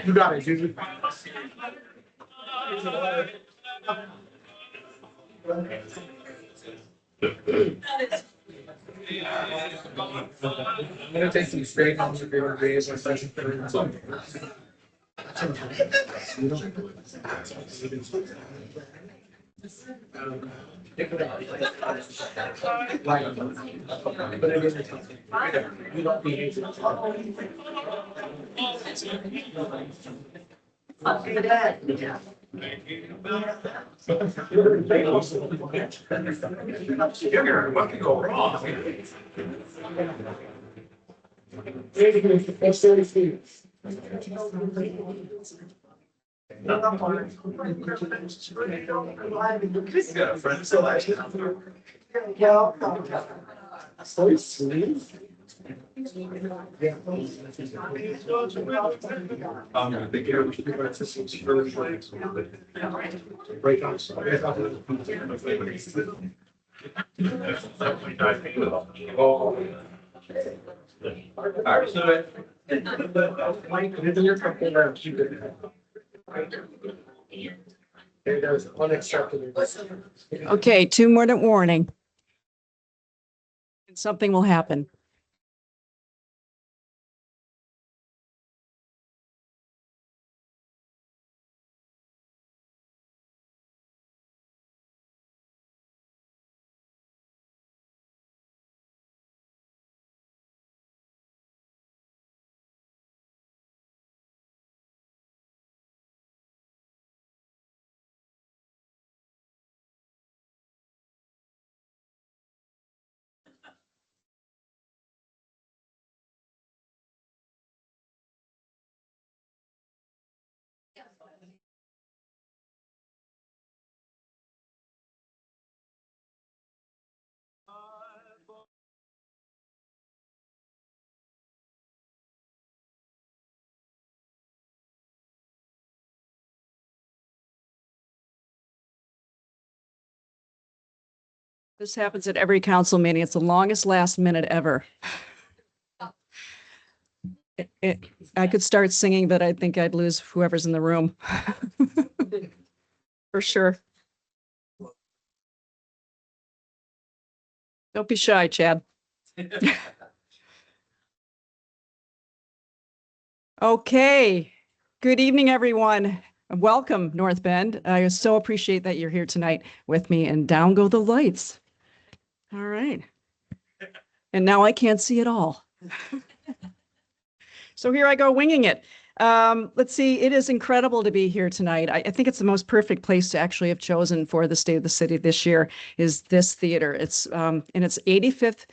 You got it, Judy. I'm gonna take some straight home to bigger days or session. What could go wrong? He's got a friend selection. So sweet. I think we should do our systems first. Right on. Oh. All right, so Mike, in your company, keep it. There's unacceptable. Okay, 2-minute warning. Something will happen. This happens at every council meeting. It's the longest last minute ever. I could start singing, but I think I'd lose whoever's in the room. For sure. Don't be shy, Chad. Okay. Good evening, everyone. Welcome, North Bend. I so appreciate that you're here tonight with me, and down go the lights. All right. And now I can't see it all. So here I go winging it. Let's see, it is incredible to be here tonight. I think it's the most perfect place to actually have chosen for the State of the City this year is this theater. It's in its 85th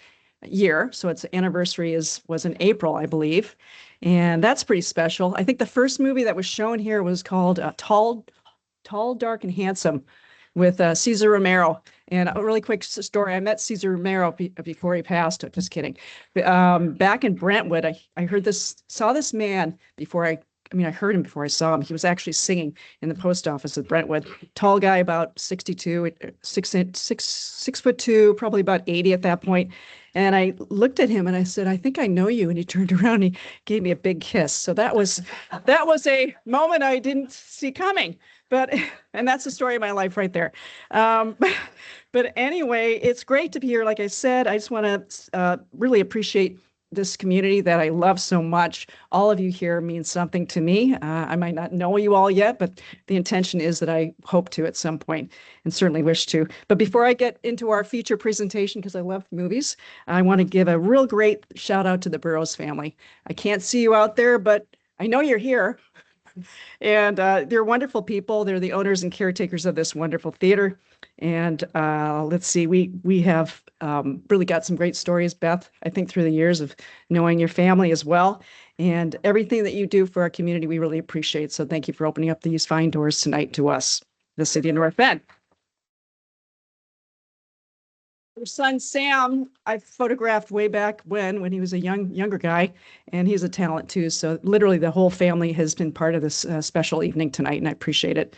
year, so its anniversary was in April, I believe. And that's pretty special. I think the first movie that was shown here was called Tall, Dark, and Handsome with Cesar Romero. And a really quick story, I met Cesar Romero before he passed. Just kidding. Back in Brentwood, I saw this man before I heard him before I saw him. He was actually singing in the post office at Brentwood. Tall guy, about 62, 6'2", probably about 80 at that point. And I looked at him and I said, "I think I know you." And he turned around and he gave me a big kiss. So that was a moment I didn't see coming. And that's the story of my life right there. But anyway, it's great to be here. Like I said, I just want to really appreciate this community that I love so much. All of you here mean something to me. I might not know you all yet, but the intention is that I hope to at some point and certainly wish to. But before I get into our feature presentation, because I love movies, I want to give a real great shout out to the Burroughs family. I can't see you out there, but I know you're here. And they're wonderful people. They're the owners and caretakers of this wonderful theater. And let's see, we have really got some great stories, Beth, I think through the years of knowing your family as well. And everything that you do for our community, we really appreciate. So thank you for opening up these fine doors tonight to us, the city of North Bend. Your son, Sam, I photographed way back when he was a younger guy, and he's a talent too. So literally the whole family has been part of this special evening tonight, and I appreciate it.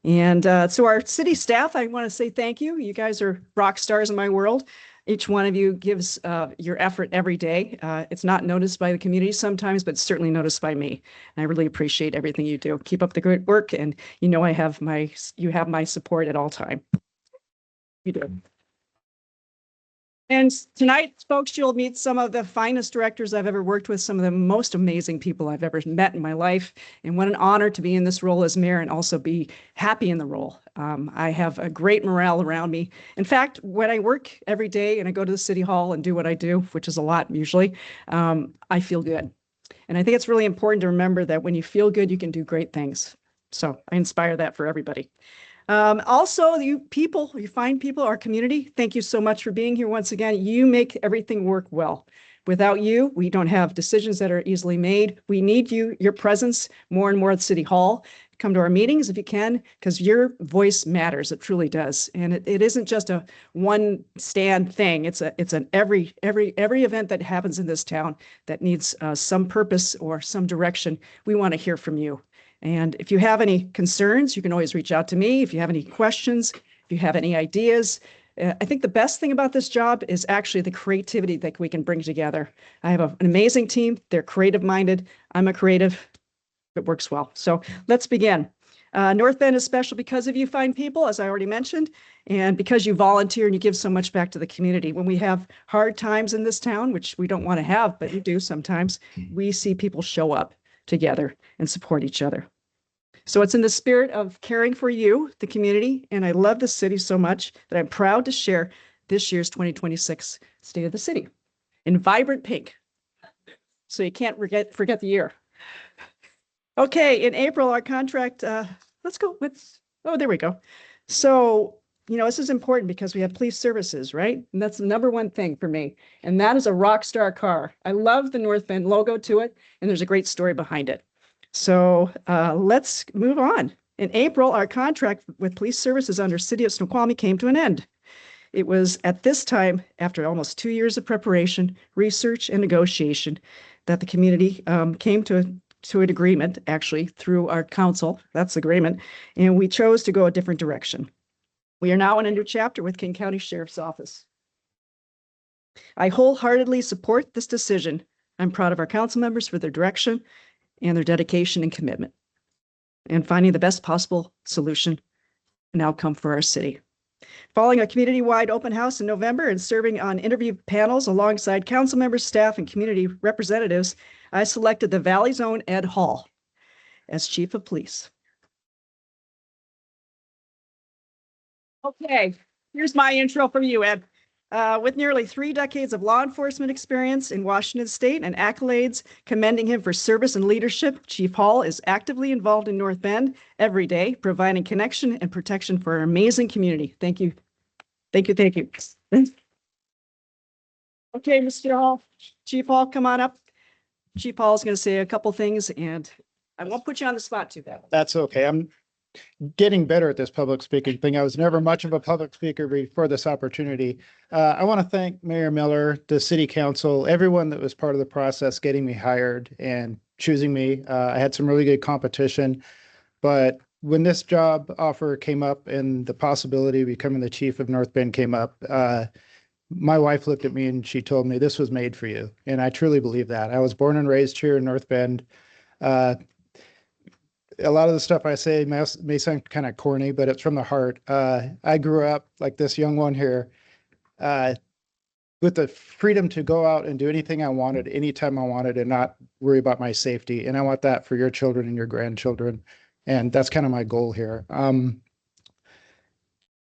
And so our city staff, I want to say thank you. You guys are rock stars in my world. Each one of you gives your effort every day. It's not noticed by the community sometimes, but it's certainly noticed by me. And I really appreciate everything you do. Keep up the good work, and you know you have my support at all time. You do. And tonight, folks, you'll meet some of the finest directors I've ever worked with, some of the most amazing people I've ever met in my life. And what an honor to be in this role as mayor and also be happy in the role. I have a great morale around me. In fact, when I work every day and I go to the city hall and do what I do, which is a lot usually, I feel good. And I think it's really important to remember that when you feel good, you can do great things. So I inspire that for everybody. Also, you fine people, our community, thank you so much for being here once again. You make everything work well. Without you, we don't have decisions that are easily made. We need your presence more and more at City Hall. Come to our meetings if you can, because your voice matters. It truly does. And it isn't just a one stand thing. It's an every event that happens in this town that needs some purpose or some direction. We want to hear from you. And if you have any concerns, you can always reach out to me. If you have any questions, if you have any ideas, I think the best thing about this job is actually the creativity that we can bring together. I have an amazing team. They're creative minded. I'm a creative. It works well. So let's begin. North Bend is special because of you fine people, as I already mentioned, and because you volunteer and you give so much back to the community. When we have hard times in this town, which we don't want to have, but you do sometimes, we see people show up together and support each other. So it's in the spirit of caring for you, the community, and I love the city so much that I'm proud to share this year's 2026 State of the City in vibrant pink. So you can't forget the year. Okay, in April, our contract, let's go with, oh, there we go. So, this is important because we have police services, right? And that's the number one thing for me. And that is a rock star car. I love the North Bend logo to it, and there's a great story behind it. So let's move on. In April, our contract with police services under City of Snoqualmie came to an end. It was at this time, after almost 2 years of preparation, research, and negotiation, that the community came to an agreement, actually, through our council. That's the agreement. And we chose to go a different direction. We are now in a new chapter with King County Sheriff's Office. I wholeheartedly support this decision. I'm proud of our council members for their direction and their dedication and commitment, and finding the best possible solution and outcome for our city. Following a community-wide open house in November and serving on interview panels alongside council members, staff, and community representatives, I selected the Valley's own Ed Hall as Chief of Police. Okay, here's my intro for you, Ed. With nearly 3 decades of law enforcement experience in Washington State and accolades commending him for service and leadership, Chief Hall is actively involved in North Bend every day, providing connection and protection for our amazing community. Thank you. Thank you. Thank you. Okay, Mr. Hall, Chief Hall, come on up. Chief Hall is going to say a couple things, and I won't put you on the spot too bad. That's okay. I'm getting better at this public speaking thing. I was never much of a public speaker before this opportunity. I want to thank Mayor Miller, the city council, everyone that was part of the process, getting me hired and choosing me. I had some really good competition, but when this job offer came up and the possibility of becoming the chief of North Bend came up, my wife looked at me and she told me this was made for you. And I truly believe that. I was born and raised here in North Bend. A lot of the stuff I say may sound kind of corny, but it's from the heart. I grew up like this young one here with the freedom to go out and do anything I wanted, anytime I wanted, and not worry about my safety. And I want that for your children and your grandchildren. And that's kind of my goal here.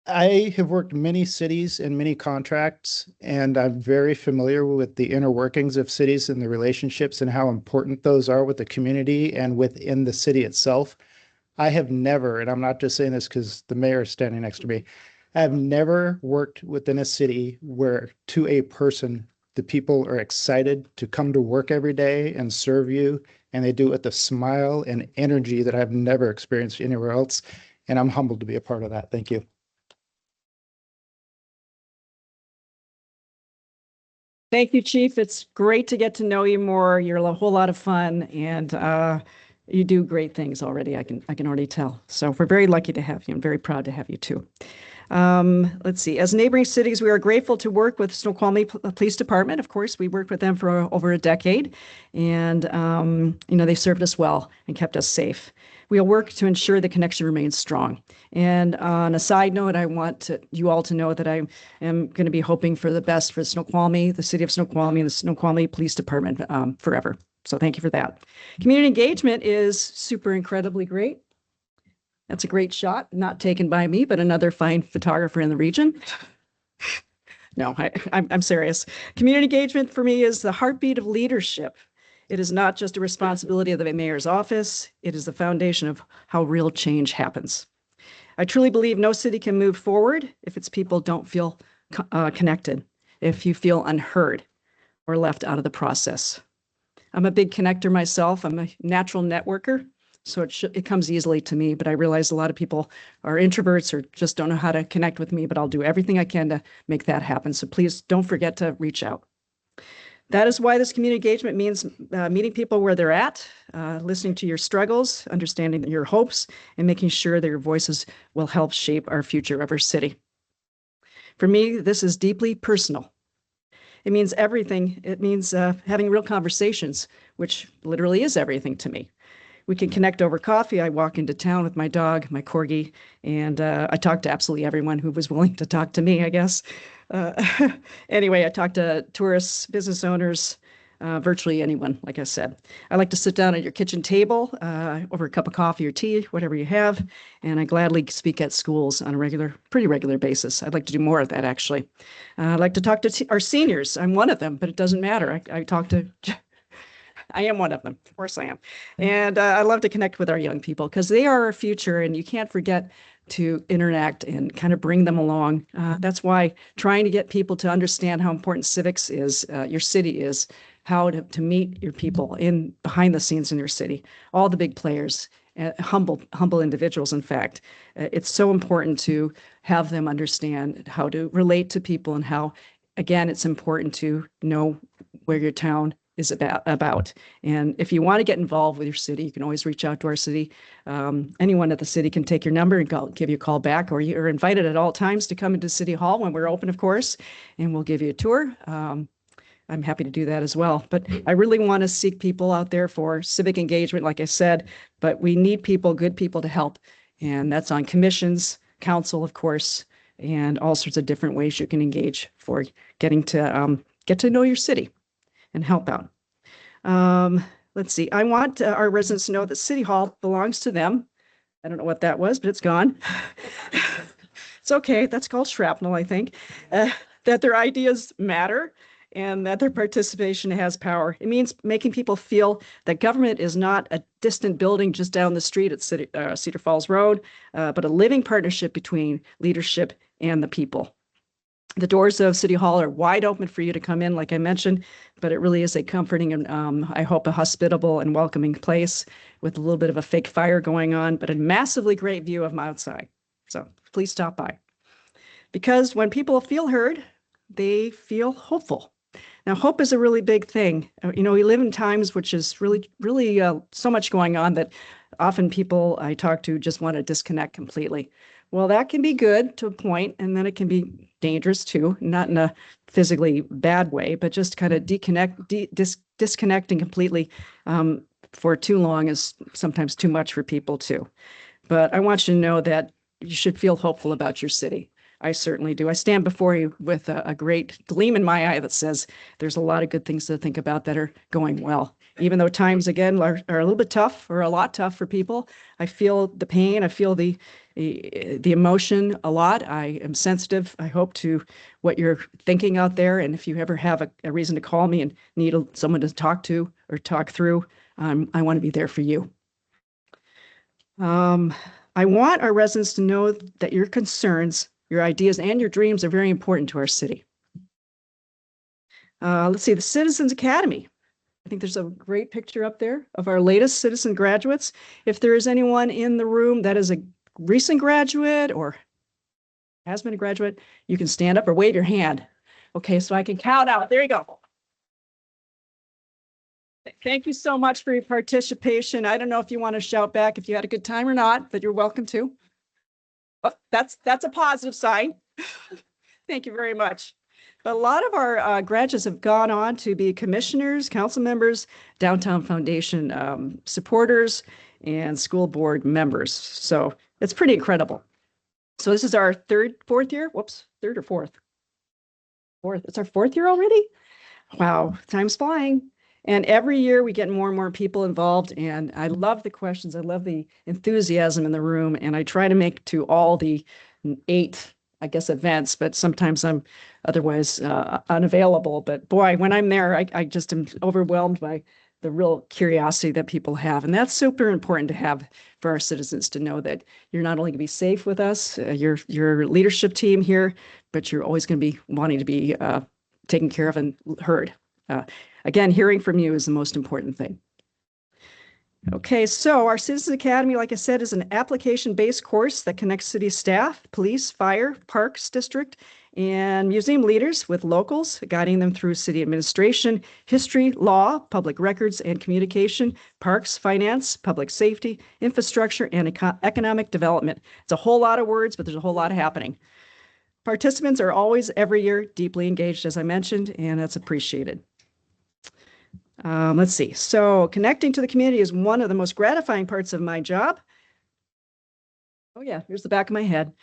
I have worked many cities and many contracts, and I'm very familiar with the inner workings of cities and the relationships and how important those are with the community and within the city itself. I have never, and I'm not just saying this because the mayor is standing next to me, I have never worked within a city where to a person, the people are excited to come to work every day and serve you, and they do it with a smile and energy that I've never experienced anywhere else. And I'm humbled to be a part of that. Thank you. Thank you, Chief. It's great to get to know you more. You're a whole lot of fun, and you do great things already. I can already tell. So we're very lucky to have you. I'm very proud to have you too. Let's see. As neighboring cities, we are grateful to work with Snoqualmie Police Department. Of course, we worked with them for over a decade, and they served us well and kept us safe. We'll work to ensure the connection remains strong. And on a side note, I want you all to know that I am going to be hoping for the best for Snoqualmie, the city of Snoqualmie, and the Snoqualmie Police Department forever. So thank you for that. Community engagement is super incredibly great. That's a great shot, not taken by me, but another fine photographer in the region. No, I'm serious. Community engagement for me is the heartbeat of leadership. It is not just a responsibility of the mayor's office. It is the foundation of how real change happens. I truly believe no city can move forward if its people don't feel connected, if you feel unheard or left out of the process. I'm a big connector myself. I'm a natural networker. So it comes easily to me, but I realize a lot of people are introverts or just don't know how to connect with me, but I'll do everything I can to make that happen. So please don't forget to reach out. That is why this community engagement means meeting people where they're at, listening to your struggles, understanding your hopes, and making sure that your voices will help shape our future of our city. For me, this is deeply personal. It means everything. It means having real conversations, which literally is everything to me. We can connect over coffee. I walk into town with my dog, my corgi, and I talk to absolutely everyone who was willing to talk to me, I guess. Anyway, I talk to tourists, business owners, virtually anyone, like I said. I like to sit down at your kitchen table over a cup of coffee or tea, whatever you have, and I gladly speak at schools on a pretty regular basis. I'd like to do more of that, actually. I like to talk to our seniors. I'm one of them, but it doesn't matter. I am one of them. Of course I am. And I love to connect with our young people because they are our future, and you can't forget to interact and kind of bring them along. That's why trying to get people to understand how important civics is, your city is, how to meet your people in behind the scenes in your city, all the big players, humble individuals, in fact. It's so important to have them understand how to relate to people and how, again, it's important to know where your town is about. And if you want to get involved with your city, you can always reach out to our city. Anyone at the city can take your number and give you a call back, or you're invited at all times to come into City Hall when we're open, of course, and we'll give you a tour. I'm happy to do that as well. But I really want to seek people out there for civic engagement, like I said, but we need people, good people to help. And that's on commissions, council, of course, and all sorts of different ways you can engage for getting to get to know your city and help out. Let's see. I want our residents to know that City Hall belongs to them. I don't know what that was, but it's gone. It's okay. That's called shrapnel, I think. That their ideas matter and that their participation has power. It means making people feel that government is not a distant building just down the street at Cedar Falls Road, but a living partnership between leadership and the people. The doors of City Hall are wide open for you to come in, like I mentioned, but it really is a comforting and I hope a hospitable and welcoming place with a little bit of a fake fire going on, but a massively great view of outside. So please stop by. Because when people feel heard, they feel hopeful. Now, hope is a really big thing. We live in times which is really so much going on that often people I talk to just want to disconnect completely. Well, that can be good to a point, and then it can be dangerous too, not in a physically bad way, but just kind of disconnecting completely for too long is sometimes too much for people too. But I want you to know that you should feel hopeful about your city. I certainly do. I stand before you with a great gleam in my eye that says there's a lot of good things to think about that are going well. Even though times, again, are a little bit tough or a lot tough for people, I feel the pain. I feel the emotion a lot. I am sensitive, I hope, to what you're thinking out there. And if you ever have a reason to call me and need someone to talk to or talk through, I want to be there for you. I want our residents to know that your concerns, your ideas, and your dreams are very important to our city. Let's see, the Citizens Academy. I think there's a great picture up there of our latest citizen graduates. If there is anyone in the room that is a recent graduate or has been a graduate, you can stand up or wave your hand. Okay, so I can count out. There you go. Thank you so much for your participation. I don't know if you want to shout back if you had a good time or not, but you're welcome to. Oh, that's a positive sign. Thank you very much. But a lot of our graduates have gone on to be commissioners, council members, Downtown Foundation supporters, and school board members. So it's pretty incredible. So this is our fourth year. Whoops, third or fourth? Fourth. It's our fourth year already? Wow, time's flying. And every year we get more and more people involved. And I love the questions. I love the enthusiasm in the room. And I try to make to all the 8, I guess, events, but sometimes I'm otherwise unavailable. But boy, when I'm there, I just am overwhelmed by the real curiosity that people have. And that's super important to have for our citizens to know that you're not only going to be safe with us, your leadership team here, but you're always going to be wanting to be taken care of and heard. Again, hearing from you is the most important thing. Okay, so our Citizens Academy, like I said, is an application-based course that connects city staff, police, fire, parks district, and museum leaders with locals, guiding them through city administration, history, law, public records and communication, parks, finance, public safety, infrastructure, and economic development. It's a whole lot of words, but there's a whole lot happening. Participants are always, every year, deeply engaged, as I mentioned, and that's appreciated. Let's see. So connecting to the community is one of the most gratifying parts of my job. Oh yeah, here's the back of my head.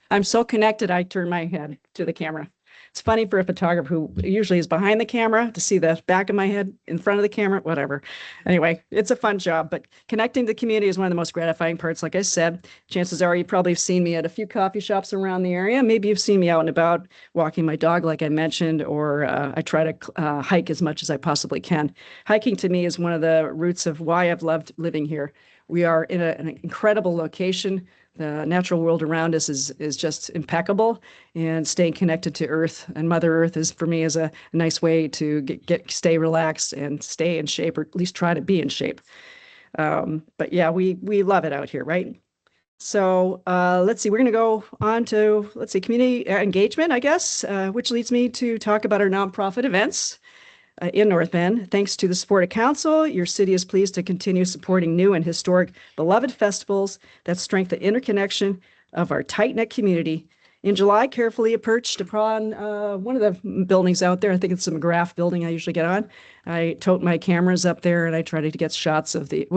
I'm so connected, I turn my head to the camera. It's funny for a photographer who usually is behind the camera to see the back of my head in front of the camera, whatever. Anyway, it's a fun job, but connecting to the community is one of the most gratifying parts. Like I said, chances are you probably have seen me at a few coffee shops around the area. Maybe you've seen me out and about walking my dog, like I mentioned, or I try to hike as much as I possibly can. Hiking to me is one of the roots of why I've loved living here. We are in an incredible location. The natural world around us is just impeccable, and staying connected to Earth and Mother Earth is, for me, is a nice way to stay relaxed and stay in shape, or at least try to be in shape. But yeah, we love it out here, right? So let's see, we're going to go on to, let's see, community engagement, I guess, which leads me to talk about our nonprofit events. In North Bend. Thanks to the support of council, your city is pleased to continue supporting new and historic beloved festivals that strengthen the interconnection of our tight-knit community. In July, carefully perched upon one of the buildings out there, I think it's the McGrath building I usually get on, I tote my cameras up there and I try to get shots of the,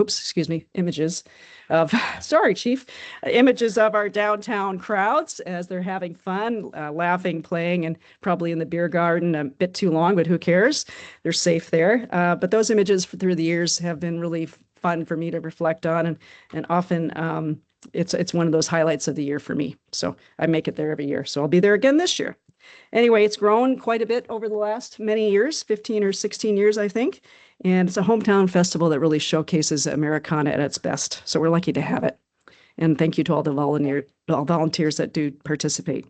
images of, sorry, Chief, images of our downtown crowds as they're having fun, laughing, playing, and probably in the beer garden a bit too long, but who cares? They're safe there. But those images through the years have been really fun for me to reflect on, and often it's one of those highlights of the year for me. So I make it there every year. So I'll be there again this year. Anyway, it's grown quite a bit over the last many years, 15 or 16 years, I think. And it's a hometown festival that really showcases Americana at its best. So we're lucky to have it. And thank you to all the volunteers that do participate.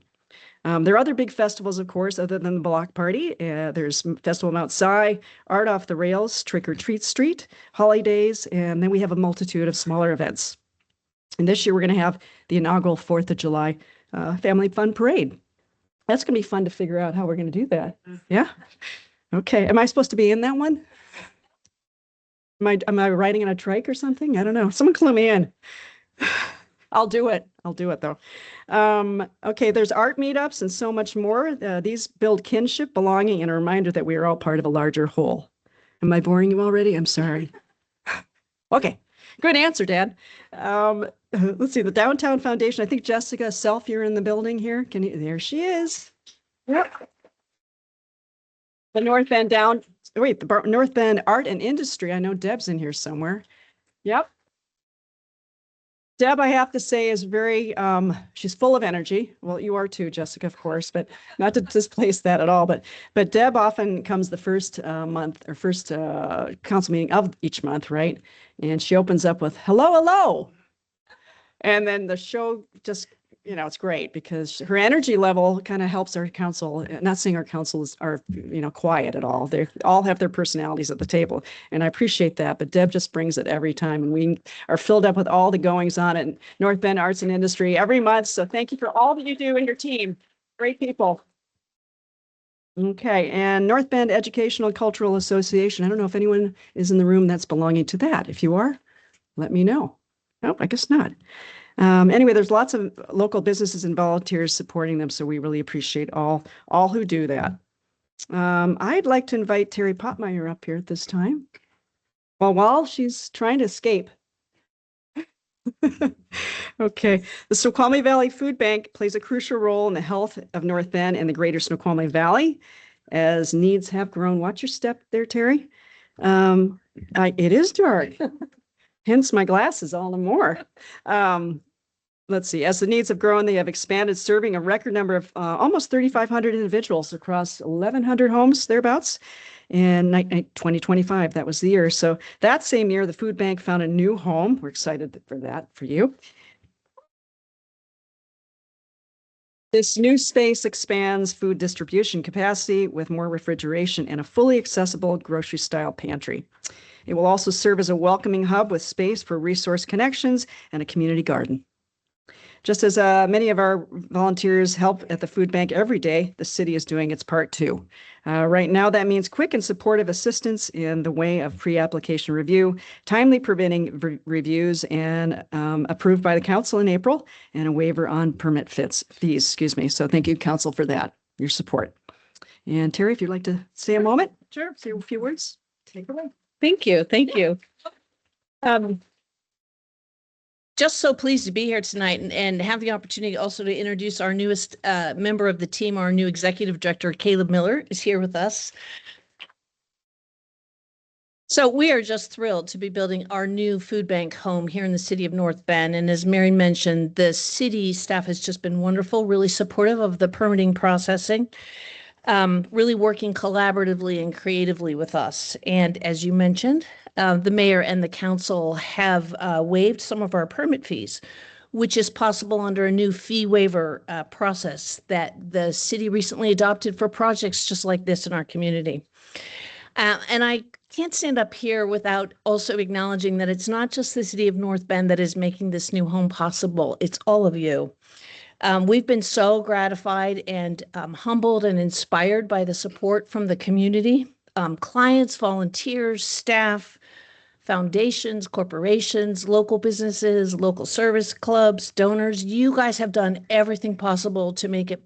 There are other big festivals, of course, other than the Block Party. There's Festival Mount Si, Art Off the Rails, Trick or Treat Street, Holidays, and then we have a multitude of smaller events. And this year we're going to have the inaugural 4th of July Family Fun Parade. That's going to be fun to figure out how we're going to do that. Yeah? Okay. Am I supposed to be in that one? Am I riding in a trike or something? I don't know. Someone clue me in. I'll do it. I'll do it though. Okay, there's art meetups and so much more. These build kinship, belonging, and a reminder that we are all part of a larger whole. Am I boring you already? I'm sorry. Okay, good answer, Dad. Let's see, the Downtown Foundation. I think Jessica Self, you're in the building here. There she is. Yep. The North Bend the North Bend Art and Industry. I know Deb's in here somewhere. Yep. Deb, I have to say, is very, she's full of energy. Well, you are too, Jessica, of course, but not to displace that at all. But Deb often comes the first month or first council meeting of each month, right? And she opens up with, hello, hello. And then the show just, it's great because her energy level kind of helps our council. Not saying our councils are, quiet at all. They all have their personalities at the table. And I appreciate that. But Deb just brings it every time. And we are filled up with all the goings on at North Bend Arts and Industry every month. So thank you for all that you do and your team. Great people. Okay. And North Bend Educational and Cultural Association. I don't know if anyone is in the room that's belonging to that. If you are, let me know. Nope, I guess not. Anyway, there's lots of local businesses and volunteers supporting them, so we really appreciate all who do that. I'd like to invite Terry Potmeyer up here at this time. Well, while she's trying to escape. Okay, the Snoqualmie Valley Food Bank plays a crucial role in the health of North Bend and the greater Snoqualmie Valley as needs have grown. Watch your step there, Terry. It is dark, hence my glasses all the more. Let's see, as the needs have grown, they have expanded, serving a record number of almost 3,500 individuals across 1,100 homes, thereabouts. In 2025, that was the year. So that same year, the food bank found a new home. We're excited for that for you. This new space expands food distribution capacity with more refrigeration and a fully accessible grocery-style pantry. It will also serve as a welcoming hub with space for resource connections and a community garden. Just as many of our volunteers help at the food bank every day, the city is doing its part too. Right now, that means quick and supportive assistance in the way of pre-application review, timely preventing reviews, and approved by the council in April, and a waiver on permit fees. So thank you, council, for that, your support. And Terry, if you'd like to say a moment, sure, say a few words, take it away. Thank you. Thank you. Just so pleased to be here tonight and have the opportunity also to introduce our newest member of the team. Our new executive director, Caleb Miller, is here with us. So we are just thrilled to be building our new food bank home here in the city of North Bend. And as Mary mentioned, the city staff has just been wonderful, really supportive of the permitting processing, really working collaboratively and creatively with us. And as you mentioned, the mayor and the council have waived some of our permit fees, which is possible under a new fee waiver process that the city recently adopted for projects just like this in our community. And I can't stand up here without also acknowledging that it's not just the city of North Bend that is making this new home possible. It's all of you. We've been so gratified and humbled and inspired by the support from the community, clients, volunteers, staff, foundations, corporations, local businesses, local service clubs, donors. You guys have done everything possible to make it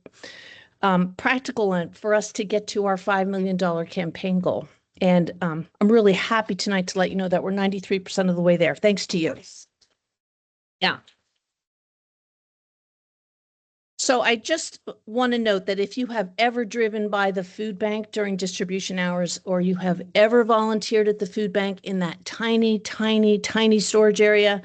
practical and for us to get to our $5 million campaign goal. And I'm really happy tonight to let you know that we're 93% of the way there. Thanks to you. Yeah. So I just want to note that if you have ever driven by the food bank during distribution hours, or you have ever volunteered at the food bank in that tiny, tiny, tiny storage area,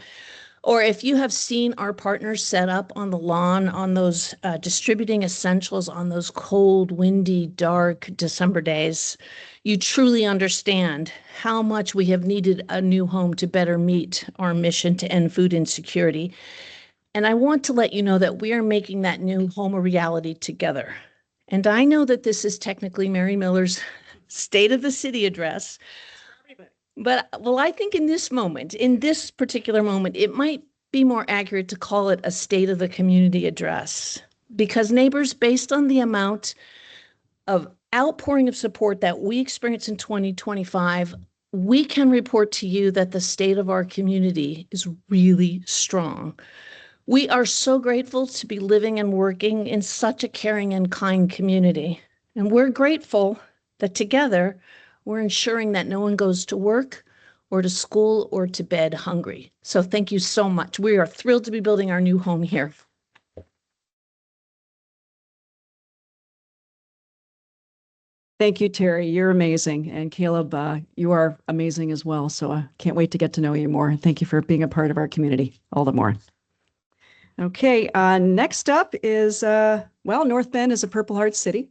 or if you have seen our partners set up on the lawn on those distributing essentials on those cold, windy, dark December days, you truly understand how much we have needed a new home to better meet our mission to end food insecurity. And I want to let you know that we are making that new home a reality together. And I know that this is technically Mary Miller's State of the City address. But, well, I think in this moment, in this particular moment, it might be more accurate to call it a State of the Community address. Because neighbors, based on the amount of outpouring of support that we experienced in 2025, we can report to you that the state of our community is really strong. We are so grateful to be living and working in such a caring and kind community. And we're grateful that together we're ensuring that no one goes to work or to school or to bed hungry. So thank you so much. We are thrilled to be building our new home here. Thank you, Terry. You're amazing. And Caleb, you are amazing as well. So I can't wait to get to know you more. Thank you for being a part of our community all the more. Okay, next up is, well, North Bend is a Purple Heart city.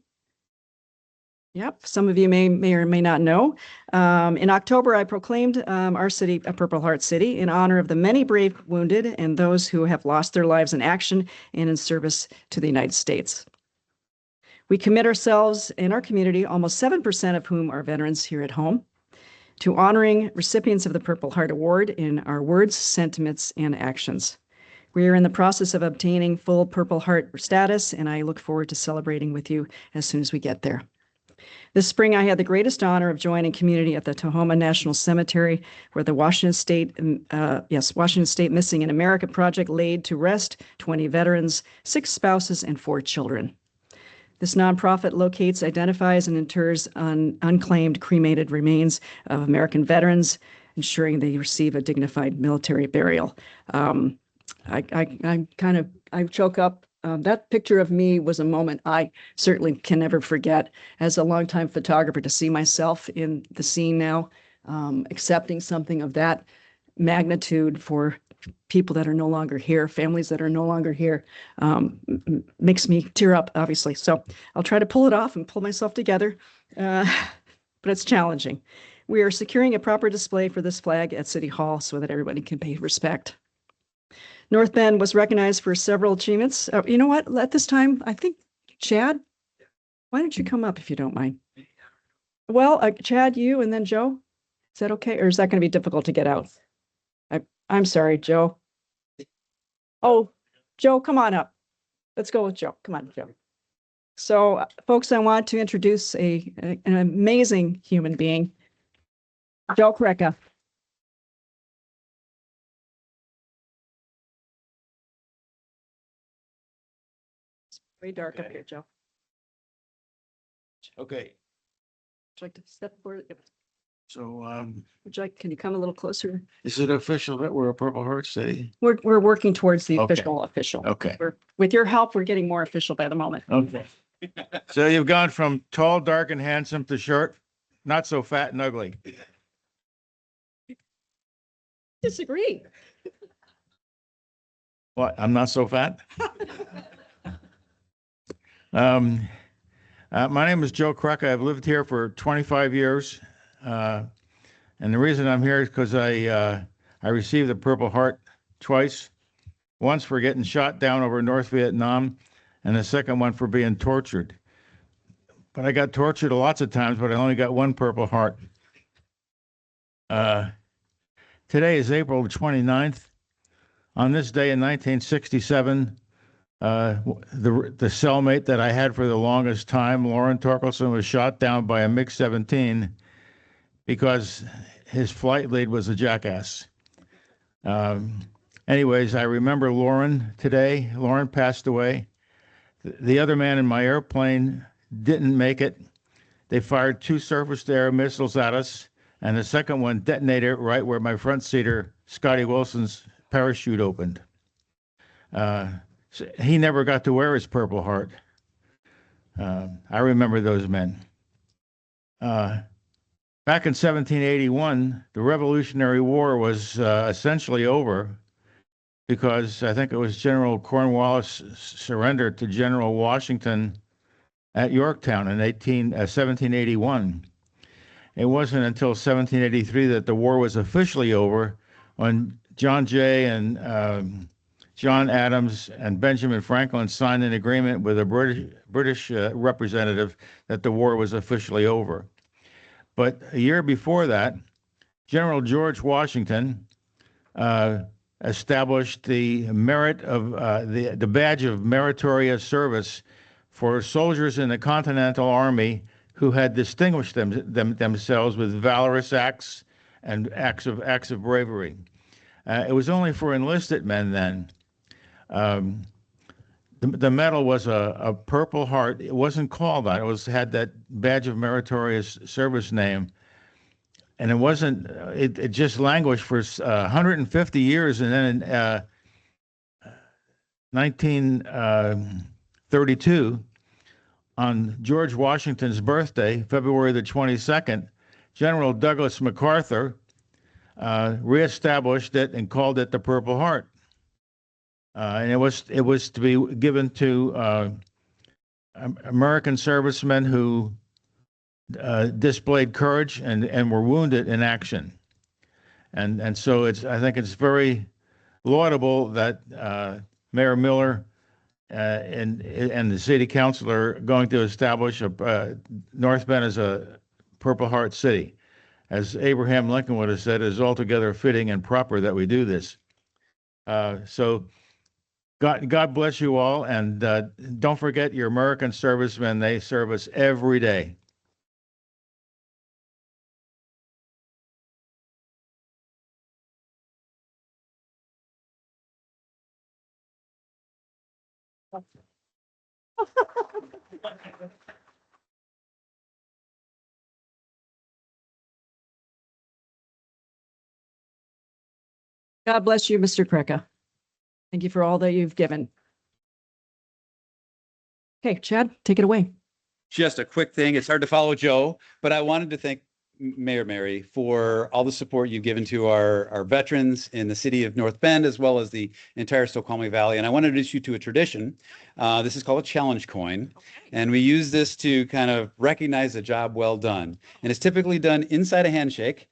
Yep, some of you may or may not know. In October, I proclaimed our city a Purple Heart city in honor of the many brave wounded and those who have lost their lives in action and in service to the United States. We commit ourselves in our community, almost 7% of whom are veterans here at home, to honoring recipients of the Purple Heart Award in our words, sentiments, and actions. We are in the process of obtaining full Purple Heart status, and I look forward to celebrating with you as soon as we get there. This spring, I had the greatest honor of joining community at the Tahoma National Cemetery, where the Washington State Missing in America Project laid to rest 20 veterans, 6 spouses, and 4 children. This nonprofit locates, identifies, and inters unclaimed cremated remains of American veterans, ensuring they receive a dignified military burial. I choke up. That picture of me was a moment I certainly can never forget as a longtime photographer, to see myself in the scene now, accepting something of that magnitude for people that are no longer here, families that are no longer here, makes me tear up, obviously. So I'll try to pull it off and pull myself together, but it's challenging. We are securing a proper display for this flag at City Hall so that everybody can pay respect. North Bend was recognized for several achievements. You know what? At this time, I think, Chad, why don't you come up if you don't mind? Well, Chad, you, and then Joe. Is that okay? Or is that going to be difficult to get out? I'm sorry, Joe. Oh, Joe, come on up. Let's go with Joe. Come on, Joe. So, folks, I want to introduce an amazing human being, Joe Krecka. It's way dark up here, Joe. Okay, Would you like to step forward? so Can you come a little closer? is it official that we're a Purple Heart city? We're working towards the Okay. official. Okay. With your help, we're getting more official by the moment. Okay. So you've gone from tall, dark, and handsome to short, not so fat and ugly. Disagree. What? I'm not so fat? My name is Joe Krecka. I've lived here for 25 years. And the reason I'm here is because I received the Purple Heart twice. Once for getting shot down over North Vietnam, and the second one for being tortured. But I got tortured lots of times, but I only got one Purple Heart. Today is April 29th. On this day in 1967, the cellmate that I had for the longest time, Lauren Torkelson, was shot down by a MiG-17 because his flight lead was a jackass. Anyways, I remember Lauren today. Lauren passed away. The other man in my airplane didn't make it. They fired 2 surface-to-air missiles at us, and the second one detonated right where my front seater, Scotty Wilson's parachute opened. So he never got to wear his Purple Heart. I remember those men. Back in 1781, the Revolutionary War was essentially over because I think it was General Cornwallis surrendered to General Washington at Yorktown in 1781. It wasn't until 1783 that the war was officially over, when John Jay and John Adams and Benjamin Franklin signed an agreement with a British representative that the war was officially over. But a year before that, General George Washington established the merit of the badge of meritorious service for soldiers in the Continental Army who had distinguished themselves with valorous acts and acts of bravery. It was only for enlisted men then. The medal was a Purple Heart. It wasn't called that. It had that badge of meritorious service name. And it wasn't, it just languished for 150 years. And then in 1932, on George Washington's birthday, February the 22nd, General Douglas MacArthur reestablished it and called it the Purple Heart. And it was to be given to American servicemen who displayed courage and were wounded in action. And so I think it's very laudable that Mayor Miller and the city council are going to establish North Bend as a Purple Heart city. As Abraham Lincoln would have said, it is altogether fitting and proper that we do this. So God bless you all, and don't forget your American servicemen. They serve us every day. God bless you, Mr. Krecka. Thank you for all that you've given. Okay, Chad, take it away. Just a quick thing. It's hard to follow Joe, but I wanted to thank Mayor Mary for all the support you've given to our veterans in the city of North Bend, as well as the entire Snoqualmie Valley. And I want to introduce you to a tradition. This is called a challenge coin. And we use this to kind of recognize a job well done. And it's typically done inside a handshake.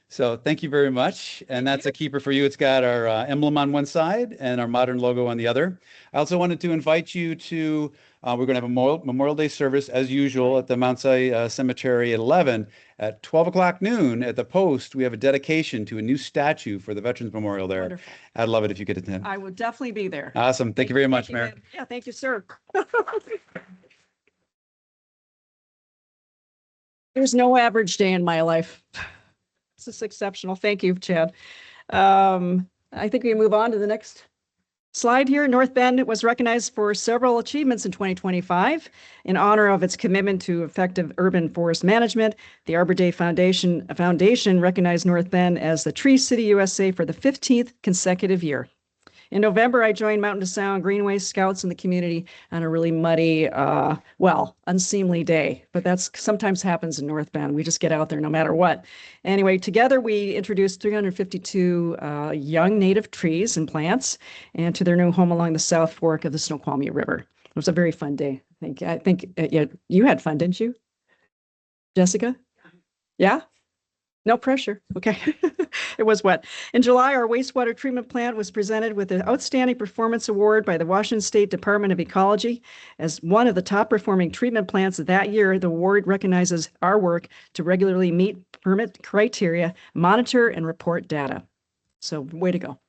So thank you very much. And that's a keeper for you. It's got our emblem on one side and our modern logo on the other. I also wanted to invite you to, we're going to have a Memorial Day service as usual at the Mount Si Cemetery at 11. At 12 o'clock noon at the Post, we have a dedication to a new statue for the Veterans Memorial there. Wonderful. I'd love it if you could attend. I would definitely be there. Awesome. Thank you very much, Thank you, Mayor. man. Yeah, thank you, sir. There's no average day in my life. This is exceptional. Thank you, Chad. I think we can move on to the next slide here. North Bend was recognized for several achievements in 2025 in honor of its commitment to effective urban forest management. The Arbor Day Foundation recognized North Bend as the Tree City USA for the 15th consecutive year. In November, I joined Mountain to Sound Greenway Scouts in the community on a really muddy, unseemly day. But that's sometimes happens in North Bend. We just get out there no matter what. Anyway, together we introduced 352 young native trees and plants and to their new home along the South Fork of the Snoqualmie River. It was a very fun day. I think yeah, you had fun, didn't you, Jessica? Yeah? No pressure. Okay. It was wet. In July, our wastewater treatment plant was presented with the Outstanding Performance Award by the Washington State Department of Ecology. As one of the top performing treatment plants that year, the award recognizes our work to regularly meet permit criteria, monitor, and report data. So way to go.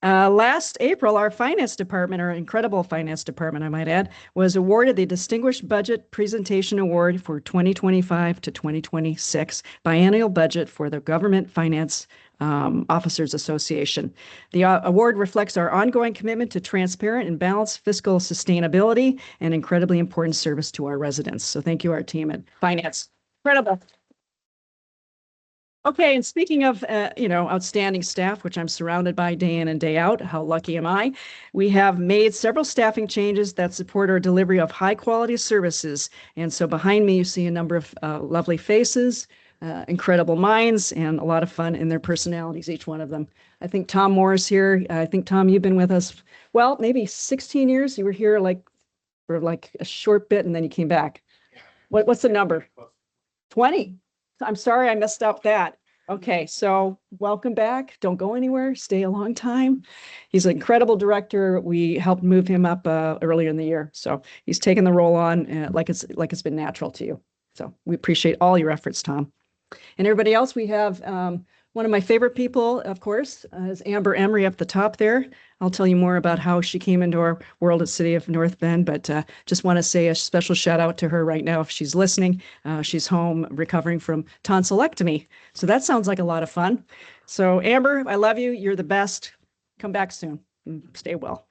Last April, our finance department, our incredible finance department, I might add, was awarded the Distinguished Budget Presentation Award for 2025 to 2026 biennial budget for the Government Finance Officers Association. The award reflects our ongoing commitment to transparent and balanced fiscal sustainability and incredibly important service to our residents. So thank you, our team at finance. Incredible. Okay, and speaking of, outstanding staff, which I'm surrounded by day in and day out, how lucky am I? We have made several staffing changes that support our delivery of high quality services. And so behind me, you see a number of lovely faces, incredible minds, and a lot of fun in their personalities, each one of them. I think Tom Moore is here. I think, Tom, you've been with us, well, maybe 16 years. You were here for a short bit and then you came back. What's the number? 20. I'm sorry, I messed up that. Okay, so welcome back. Don't go anywhere. Stay a long time. He's an incredible director. We helped move him up earlier in the year. So he's taken the role on like it's been natural to you. So we appreciate all your efforts, Tom. And everybody else, we have one of my favorite people, of course, is Amber Emery up the top there. I'll tell you more about how she came into our world at City of North Bend, but just want to say a special shout out to her right now if she's listening. She's home recovering from tonsillectomy. So that sounds like a lot of fun. So Amber, I love you. You're the best. Come back soon. Stay well.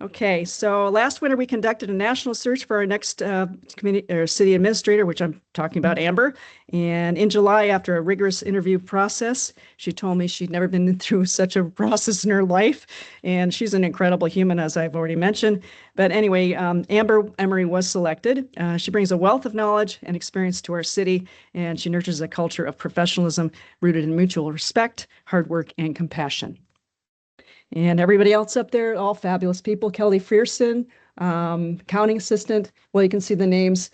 Okay, so last winter we conducted a national search for our next community or city administrator, which I'm talking about, Amber. And in July, after a rigorous interview process, she told me she'd never been through such a process in her life. And she's an incredible human, as I've already mentioned. But anyway, Amber Emery was selected. She brings a wealth of knowledge and experience to our city, and she nurtures a culture of professionalism rooted in mutual respect, hard work, and compassion. And everybody else up there, all fabulous people. Kelly Frierson, accounting assistant. Well, you can see the names.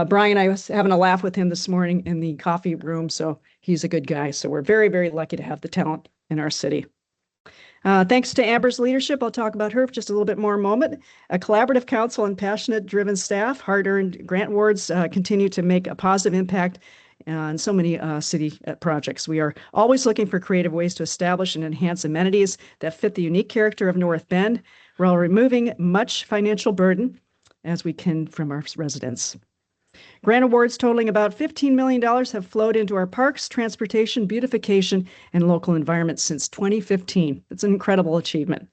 Brian, I was having a laugh with him this morning in the coffee room, so he's a good guy. So we're very, very lucky to have the talent in our city. Thanks to Amber's leadership, I'll talk about her for just a little bit more moment. A collaborative council and passionate, driven staff, hard-earned grant awards continue to make a positive impact on so many city projects. We are always looking for creative ways to establish and enhance amenities that fit the unique character of North Bend, while removing much financial burden as we can from our residents. Grant awards totaling about $15 million have flowed into our parks, transportation, beautification, and local environment since 2015. It's an incredible achievement.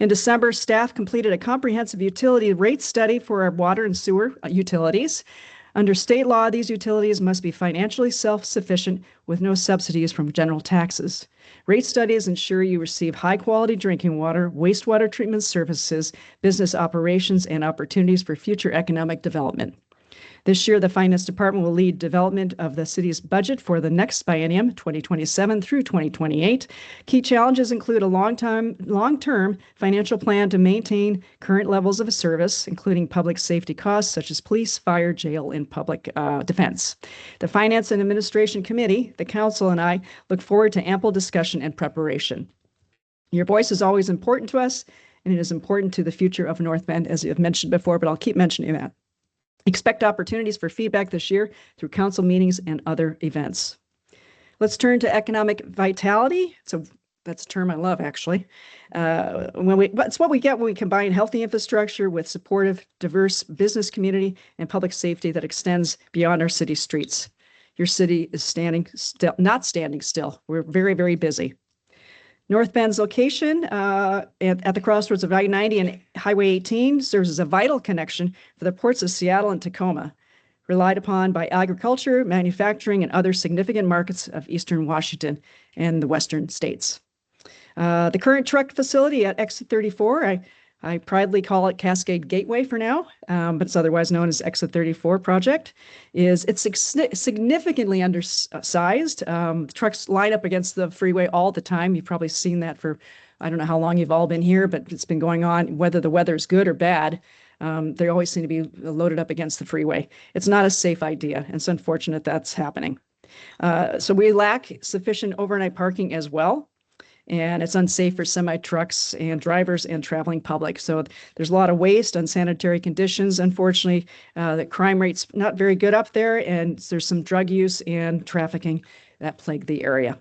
In December, staff completed a comprehensive utility rate study for our water and sewer utilities. Under state law, these utilities must be financially self-sufficient with no subsidies from general taxes. Rate studies ensure you receive high-quality drinking water, wastewater treatment services, business operations, and opportunities for future economic development. This year, the Finance Department will lead development of the city's budget for the next biennium, 2027 through 2028. Key challenges include a long-term financial plan to maintain current levels of service, including public safety costs such as police, fire, jail, and public defense. The Finance and Administration Committee, the council, and I look forward to ample discussion and preparation. Your voice is always important to us, and it is important to the future of North Bend, as I've mentioned before, but I'll keep mentioning that. Expect opportunities for feedback this year through council meetings and other events. Let's turn to economic vitality. That's a term I love, actually. It's what we get when we combine healthy infrastructure with supportive, diverse business community and public safety that extends beyond our city streets. Your city is not standing still. We're very, very busy. North Bend's location at the crossroads of I-90 and Highway 18 serves as a vital connection for the ports of Seattle and Tacoma, relied upon by agriculture, manufacturing, and other significant markets of Eastern Washington and the Western states. The current truck facility at Exit 34, I proudly call it Cascade Gateway for now, but it's otherwise known as Exit 34 project. It's significantly undersized. Trucks line up against the freeway all the time. You've probably seen that for, I don't know how long you've all been here, but it's been going on, whether the weather is good or bad. They always seem to be loaded up against the freeway. It's not a safe idea, and it's unfortunate that's happening. So we lack sufficient overnight parking as well. And it's unsafe for semi-trucks and drivers and traveling public. So there's a lot of waste, unsanitary conditions. Unfortunately, the crime rate's not very good up there, and there's some drug use and trafficking that plague the area.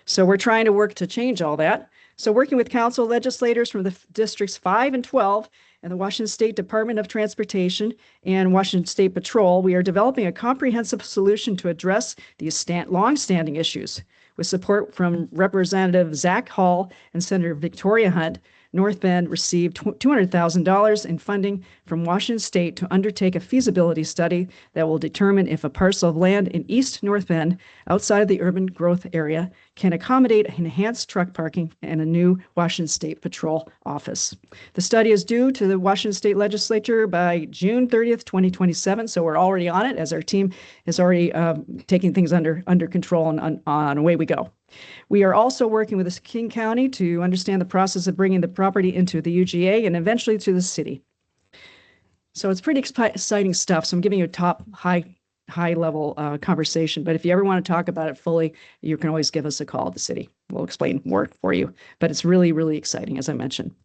So we're trying to work to change all that. So working with council legislators from the districts 5 and 12 and the Washington State Department of Transportation and Washington State Patrol, we are developing a comprehensive solution to address these long-standing issues. With support from Representative Zach Hall and Senator Victoria Hunt, North Bend received $200,000 in funding from Washington State to undertake a feasibility study that will determine if a parcel of land in East North Bend, outside of the urban growth area, can accommodate enhanced truck parking and a new Washington State Patrol office. The study is due to the Washington State Legislature by June 30th, 2027, so we're already on it, as our team is already taking things under control, and on away we go. We are also working with King County to understand the process of bringing the property into the UGA and eventually to the city. So it's pretty exciting stuff. So I'm giving you a top high level conversation, but if you ever want to talk about it fully, you can always give us a call at the city. We'll explain more for you, but it's really, really exciting, as I mentioned.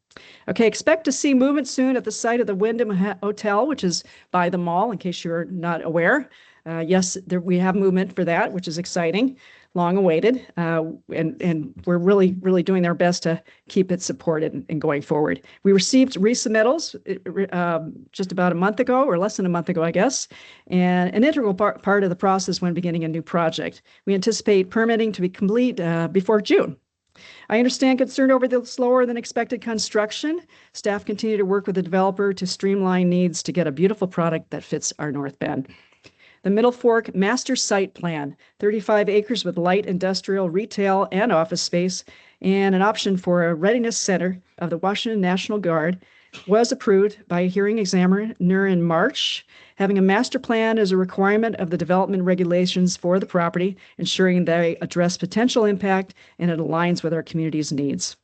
Okay, expect to see movement soon at the site of the Wyndham Hotel, which is by the mall, in case you're not aware. Yes, we have movement for that, which is exciting, long awaited, and we're really, really doing our best to keep it supported and going forward. We received resubmittals just about a month ago, or less than a month ago, I guess, and an integral part of the process when beginning a new project. We anticipate permitting to be complete before June. I understand concern over the slower than expected construction. Staff continue to work with the developer to streamline needs to get a beautiful product that fits our North Bend. The Middle Fork Master Site Plan, 35 acres with light industrial, retail, and office space, and an option for a readiness center of the Washington National Guard, was approved by a hearing examiner in March. Having a master plan is a requirement of the development regulations for the property, ensuring they address potential impact and it aligns with our community's needs.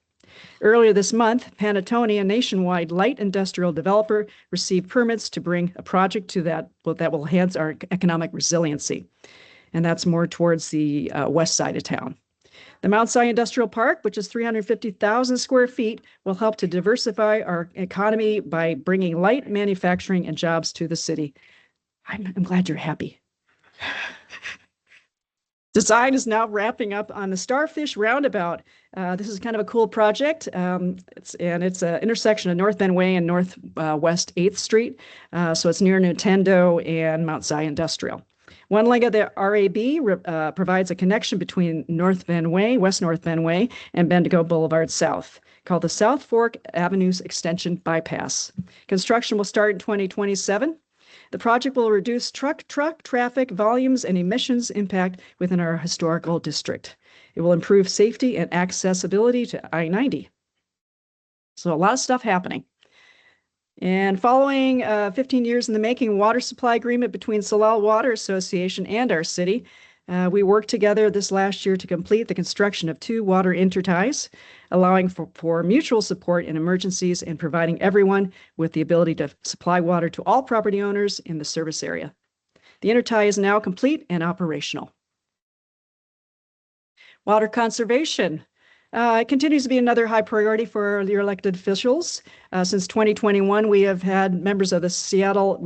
Earlier this month, Panattoni, a nationwide light industrial developer, received permits to bring a project to that will enhance our economic resiliency. And that's more towards the west side of town. The Mount Si Industrial Park, which is 350,000 square feet, will help to diversify our economy by bringing light manufacturing and jobs to the city. I'm glad you're happy. Design is now wrapping up on the Starfish Roundabout. This is kind of a cool project. It's an intersection of North Bend Way and Northwest 8th Street. So it's near Nintendo and Mount Si Industrial. One leg of the RAB provides a connection between North Bend Way, West North Bend Way, and Bendigo Boulevard South, called the South Fork Avenues Extension Bypass. Construction will start in 2027. The project will reduce truck traffic volumes and emissions impact within our historical district. It will improve safety and accessibility to I-90. So a lot of stuff happening. And following 15 years in the making water supply agreement between Salal Water Association and our city, we worked together this last year to complete the construction of 2 water interties, allowing for mutual support in emergencies and providing everyone with the ability to supply water to all property owners in the service area. The intertie is now complete and operational. Water conservation. It continues to be another high priority for your elected officials. Since 2021, we have been members of the Seattle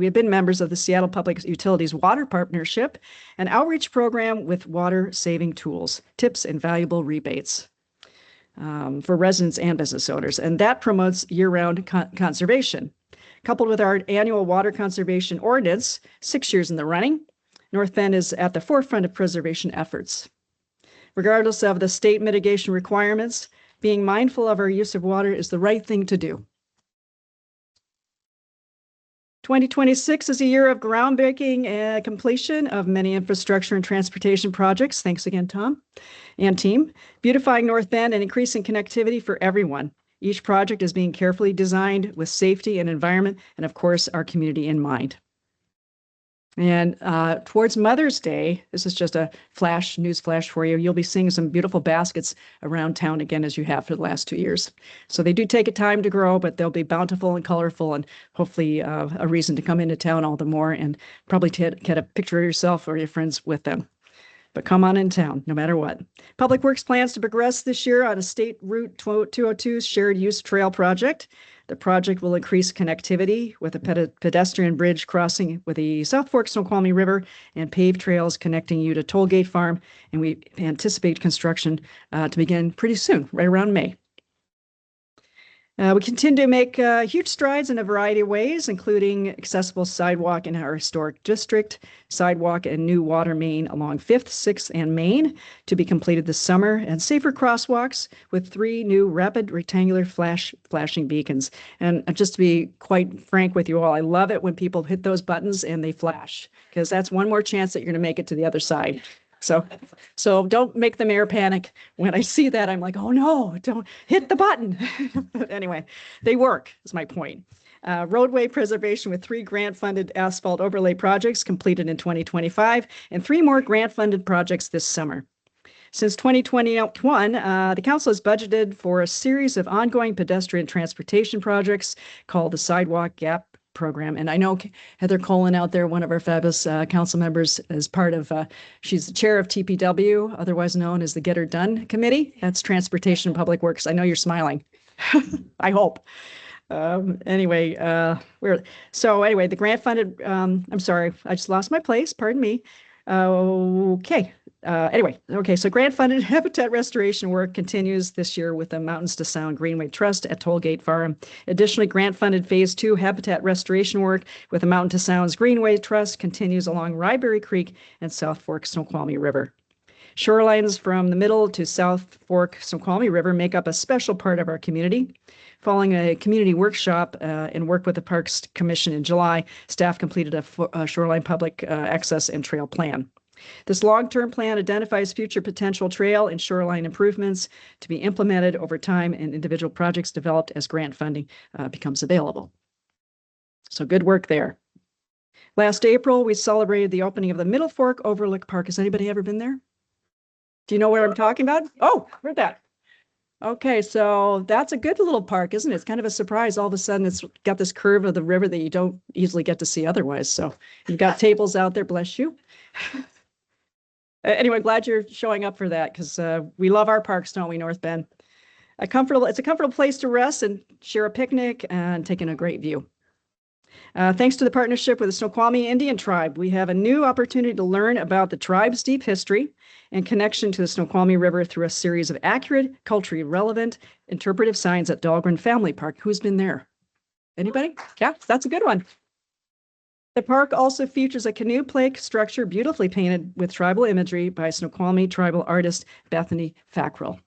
Public Utilities Water Partnership, an outreach program with water saving tools, tips, and valuable rebates for residents and business owners. And that promotes year-round conservation. Coupled with our annual water conservation ordinance, 6 years in the running, North Bend is at the forefront of preservation efforts. Regardless of the state mitigation requirements, being mindful of our use of water is the right thing to do. 2026 is a year of groundbreaking and completion of many infrastructure and transportation projects. Thanks again, Tom and team. Beautifying North Bend and increasing connectivity for everyone. Each project is being carefully designed with safety and environment, and of course, our community in mind. And towards Mother's Day, this is just a news flash for you. You'll be seeing some beautiful baskets around town again, as you have for the last 2 years. So they do take a time to grow, but they'll be bountiful and colorful, and hopefully a reason to come into town all the more, and probably get a picture of yourself or your friends with them. But come on in town, no matter what. Public Works plans to progress this year on a State Route 202 shared use trail project. The project will increase connectivity with a pedestrian bridge crossing with the South Fork Snoqualmie River and paved trails connecting you to Tollgate Farm. And we anticipate construction to begin pretty soon, right around May. We continue to make huge strides in a variety of ways, including accessible sidewalk in our historic district, sidewalk and new water main along 5th, 6th, and Main to be completed this summer, and safer crosswalks with 3 new rapid rectangular flashing beacons. And just to be quite frank with you all, I love it when people hit those buttons and they flash, because that's one more chance that you're going to make it to the other side. So don't make the mayor panic. When I see that, I'm like, oh no, don't hit the button. But anyway, they work, is my point. Roadway preservation with 3 grant-funded asphalt overlay projects completed in 2025 and 3 more grant-funded projects this summer. Since 2021, the council has budgeted for a series of ongoing pedestrian transportation projects called the Sidewalk Gap Program. And I know Heather Colin out there, one of our fabulous council members, is part of, she's the chair of TPW, otherwise known as the Get Her Done Committee. That's Transportation and Public Works. I know you're smiling. I hope. Anyway, the grant funded, I'm sorry, I just lost my place. Pardon me. So grant funded habitat restoration work continues this year with the Mountains to Sound Greenway Trust at Tollgate Farm. Additionally, grant funded phase 2 habitat restoration work with the Mountain to Sounds Greenway Trust continues along Ryberry Creek and South Fork Snoqualmie River. Shorelines from the Middle to South Fork Snoqualmie River make up a special part of our community. Following a community workshop and work with the Parks Commission in July, staff completed a shoreline public access and trail plan. This long-term plan identifies future potential trail and shoreline improvements to be implemented over time and individual projects developed as grant funding becomes available. So good work there. Last April, we celebrated the opening of the Middle Fork Overlook Park. Has anybody ever been there? Do you know where I'm talking about? Oh, heard that. Okay, so that's a good little park, isn't it? It's kind of a surprise. All of a sudden, it's got this curve of the river that you don't easily get to see otherwise. So you've got tables out there, bless you. Anyway, glad you're showing up for that, because we love our parks, don't we, North Bend? It's a comfortable place to rest and share a picnic and take in a great view. Thanks to the partnership with the Snoqualmie Indian Tribe, we have a new opportunity to learn about the tribe's deep history and connection to the Snoqualmie River through a series of accurate, culturally relevant, interpretive signs at Dahlgren Family Park. Who's been there? Anybody? Yeah, that's a good one. The park also features a canoe plank structure beautifully painted with tribal imagery by Snoqualmie tribal artist Bethany Fackrell.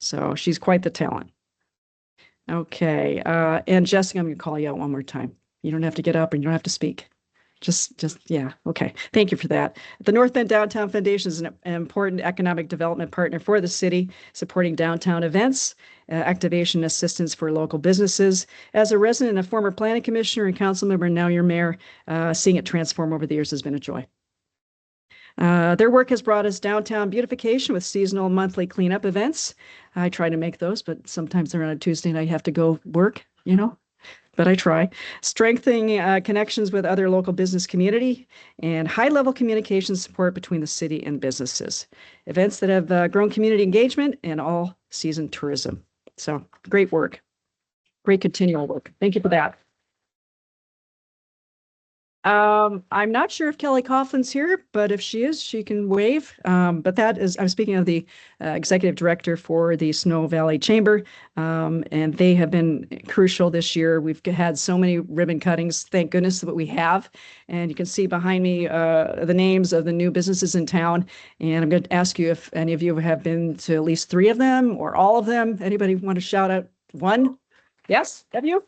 So she's quite the talent. Okay, and Jessica, I'm gonna call you out one more time. You don't have to get up and you don't have to speak. Yeah, okay. Thank you for that. The North Bend Downtown Foundation is an important economic development partner for the city, supporting downtown events, activation assistance for local businesses. As a resident and a former planning commissioner and council member, and now your mayor, seeing it transform over the years has been a joy. Their work has brought us downtown beautification with seasonal monthly cleanup events. I try to make those, but sometimes they're on a Tuesday and I have to go work, but I try. Strengthening connections with other local business community and high-level communication support between the city and businesses. Events that have grown community engagement and all-season tourism. So great work. Great continual work. Thank you for that. I'm not sure if Kelly Coughlin's here, but if she is, she can wave. But that is, I'm speaking of the executive director for the Snow Valley Chamber, and they have been crucial this year. We've had so many ribbon cuttings. Thank goodness that we have. And you can see behind me the names of the new businesses in town. And I'm going to ask you if any of you have been to at least 3 of them or all of them. Anybody want to shout out one? Yes, have you?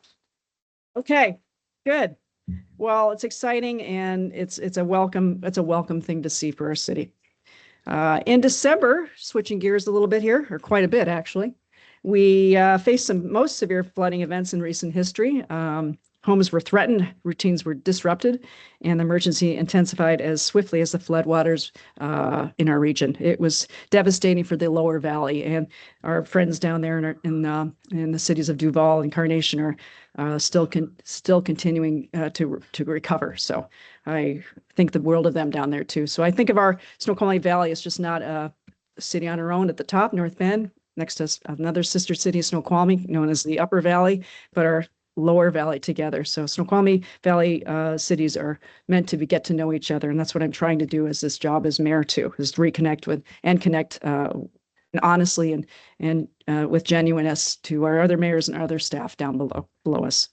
Okay, good. Well, it's exciting and it's a welcome thing to see for our city. In December, switching gears a little bit here, or quite a bit actually, we faced some most severe flooding events in recent history. Homes were threatened, routines were disrupted, and the emergency intensified as swiftly as the floodwaters in our region. It was devastating for the lower valley, and our friends down there in the cities of Duval and Carnation are still continuing to recover. So I think the world of them down there too. So I think of our Snoqualmie Valley as just not a city on our own at the top, North Bend, next to another sister city, Snoqualmie, known as the Upper Valley, but our lower valley together. So Snoqualmie Valley cities are meant to get to know each other. And that's what I'm trying to do as this job as mayor too, is to reconnect with and connect honestly and with genuineness to our other mayors and our other staff down below us.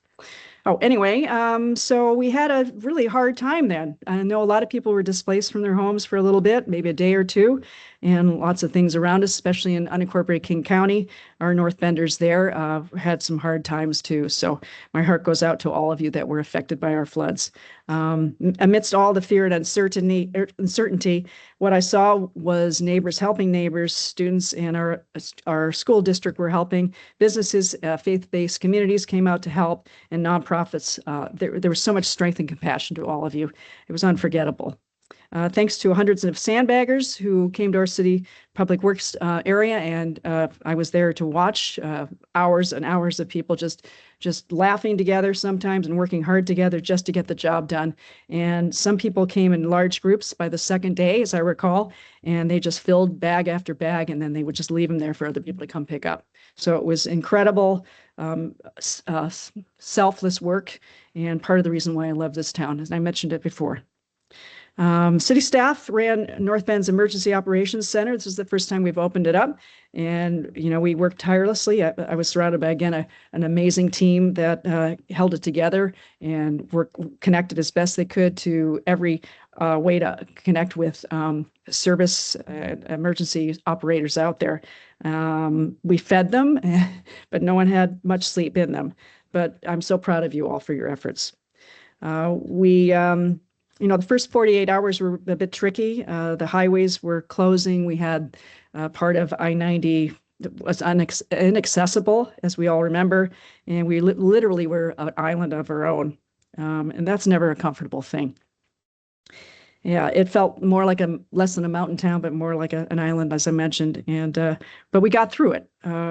Oh, anyway, so we had a really hard time then. I know a lot of people were displaced from their homes for a little bit, maybe a day or two, and lots of things around us, especially in unincorporated King County. Our North Benders there had some hard times too. So my heart goes out to all of you that were affected by our floods. Amidst all the fear and uncertainty, what I saw was neighbors helping neighbors, students in our school district were helping, businesses, faith-based communities came out to help, and nonprofits. There was so much strength and compassion to all of you. It was unforgettable. Thanks to hundreds of sandbaggers who came to our city public works area, and I was there to watch hours and hours of people just laughing together sometimes and working hard together just to get the job done. And some people came in large groups by the second day, as I recall, and they just filled bag after bag, and then they would just leave them there for other people to come pick up. So it was incredible, selfless work, and part of the reason why I love this town, as I mentioned it before. City staff ran North Bend's Emergency Operations Center. This is the first time we've opened it up. And, we worked tirelessly. I was surrounded by, again, an amazing team that held it together and were connected as best they could to every way to connect with service emergency operators out there. We fed them, but no one had much sleep in them. But I'm so proud of you all for your efforts. The first 48 hours were a bit tricky. The highways were closing. We had part of I-90 that was inaccessible, as we all remember, and we literally were an island of our own. And that's never a comfortable thing. Yeah, it felt more like less than a mountain town, but more like an island, as I mentioned. But we got through it.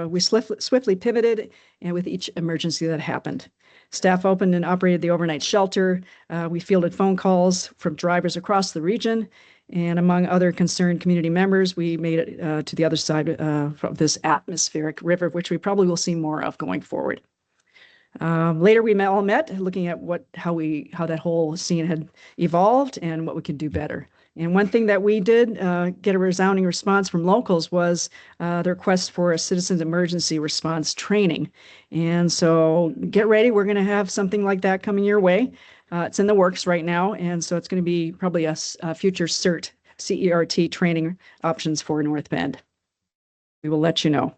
We swiftly pivoted, and with each emergency that happened. Staff opened and operated the overnight shelter. We fielded phone calls from drivers across the region. And among other concerned community members, we made it to the other side of this atmospheric river, which we probably will see more of going forward. Later, we all met looking at how that whole scene had evolved and what we could do better. And one thing that we did get a resounding response from locals was the request for a citizens emergency response training. And so get ready. We're going to have something like that coming your way. It's in the works right now. And so it's going to be probably a future CERT training options for North Bend. We will let you know.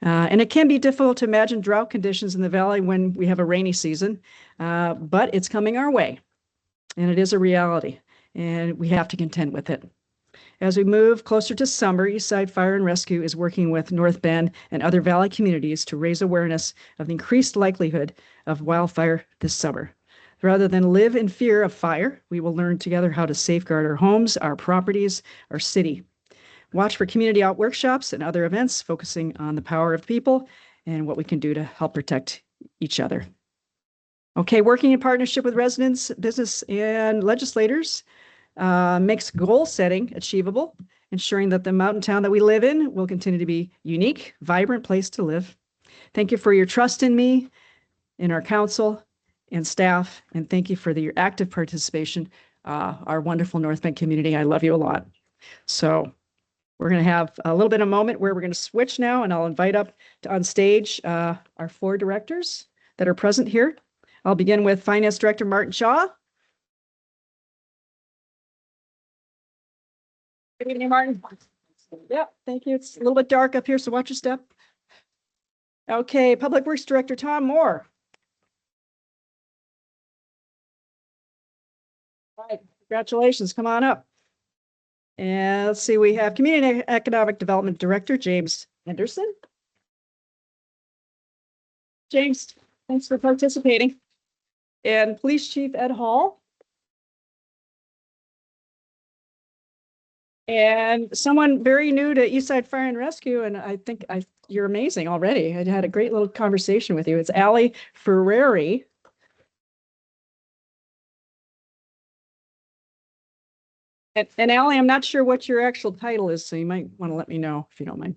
And it can be difficult to imagine drought conditions in the valley when we have a rainy season, but it's coming our way. And it is a reality, and we have to contend with it. As we move closer to summer, Eastside Fire and Rescue is working with North Bend and other valley communities to raise awareness of the increased likelihood of wildfire this summer. Rather than live in fear of fire, we will learn together how to safeguard our homes, our properties, our city. Watch for community out workshops and other events focusing on the power of people and what we can do to help protect each other. Okay, working in partnership with residents, business, and legislators makes goal setting achievable, ensuring that the mountain town that we live in will continue to be a unique, vibrant place to live. Thank you for your trust in me, in our council and staff, and thank you for your active participation, our wonderful North Bend community. I love you a lot. So we're going to have a little bit of a moment where we're going to switch now, and I'll invite up on stage our 4 directors that are present here. I'll begin with Finance Director Martin Shaw. Good evening, Martin. Yep, thank you. It's a little bit dark up here, so watch your step. Okay, Public Works Director Tom Moore. All right, congratulations. Come on up. And let's see, we have Community Economic Development Director James Henderson. James, thanks for participating. And Police Chief Ed Hall. And someone very new to Eastside Fire and Rescue, and I think you're amazing already. I had a great little conversation with you. It's Allie Ferrari. And Allie, I'm not sure what your actual title is, so you might want to let me know if you don't mind.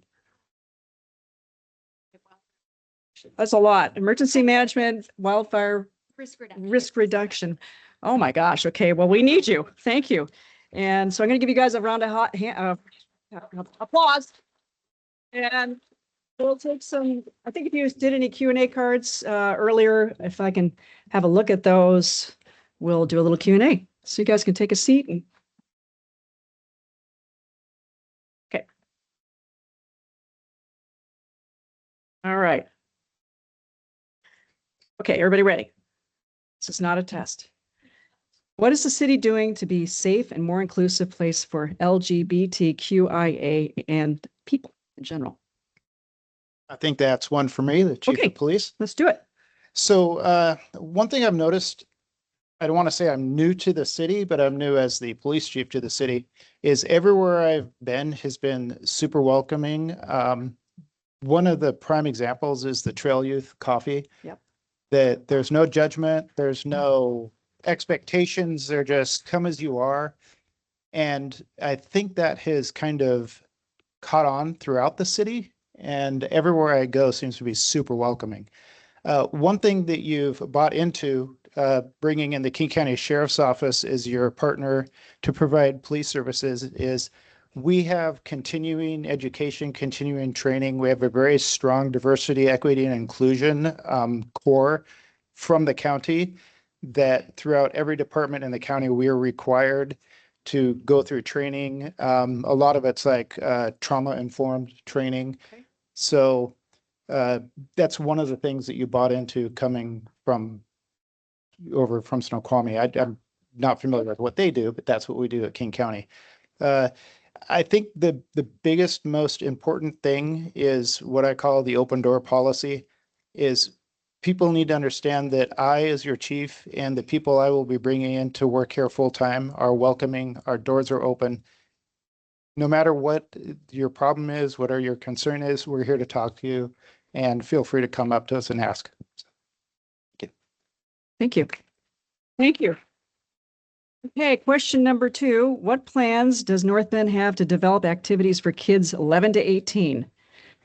That's a lot. Emergency management, wildfire risk reduction. Oh my gosh. Okay. Well, we need you. Thank you. And so I'm going to give you guys a round of applause. And we'll take some, I think if you did any Q&A cards earlier, if I can have a look at those, we'll do a little Q&A. So you guys can take a seat. And okay. All right. Okay, everybody ready? This is not a test. What is the city doing to be safe and more inclusive place for LGBTQIA and people in general? I think that's one for me, the chief Okay. of police. Let's do it. So one thing I've noticed, I don't want to say I'm new to the city, but I'm new as the police chief to the city, is everywhere I've been has been super welcoming. One of the prime examples is the Trail Youth Coffee. Yep. That there's no judgment, there's no expectations, they're just come as you are. And I think that has kind of caught on throughout the city, and everywhere I go seems to be super welcoming. One thing that you've bought into bringing in the King County Sheriff's Office as your partner to provide police services is we have continuing education, continuing training. We have a very strong diversity, equity, and inclusion core from the county that throughout every department in the county, we are required to go through training. A lot of it's like trauma-informed training. Okay. So that's one of the things that you bought into coming from over from Snoqualmie. I'm not familiar with what they do, but that's what we do at King County. I think the biggest, most important thing is what I call the open door policy is people need to understand that I, as your chief, and the people I will be bringing in to work here full time are welcoming. Our doors are open. No matter what your problem is, whatever your concern is, we're here to talk to you, and feel free to come up to us and ask. Thank you. Thank you. Okay, question number 2. What plans does North Bend have to develop activities for kids 11 to 18?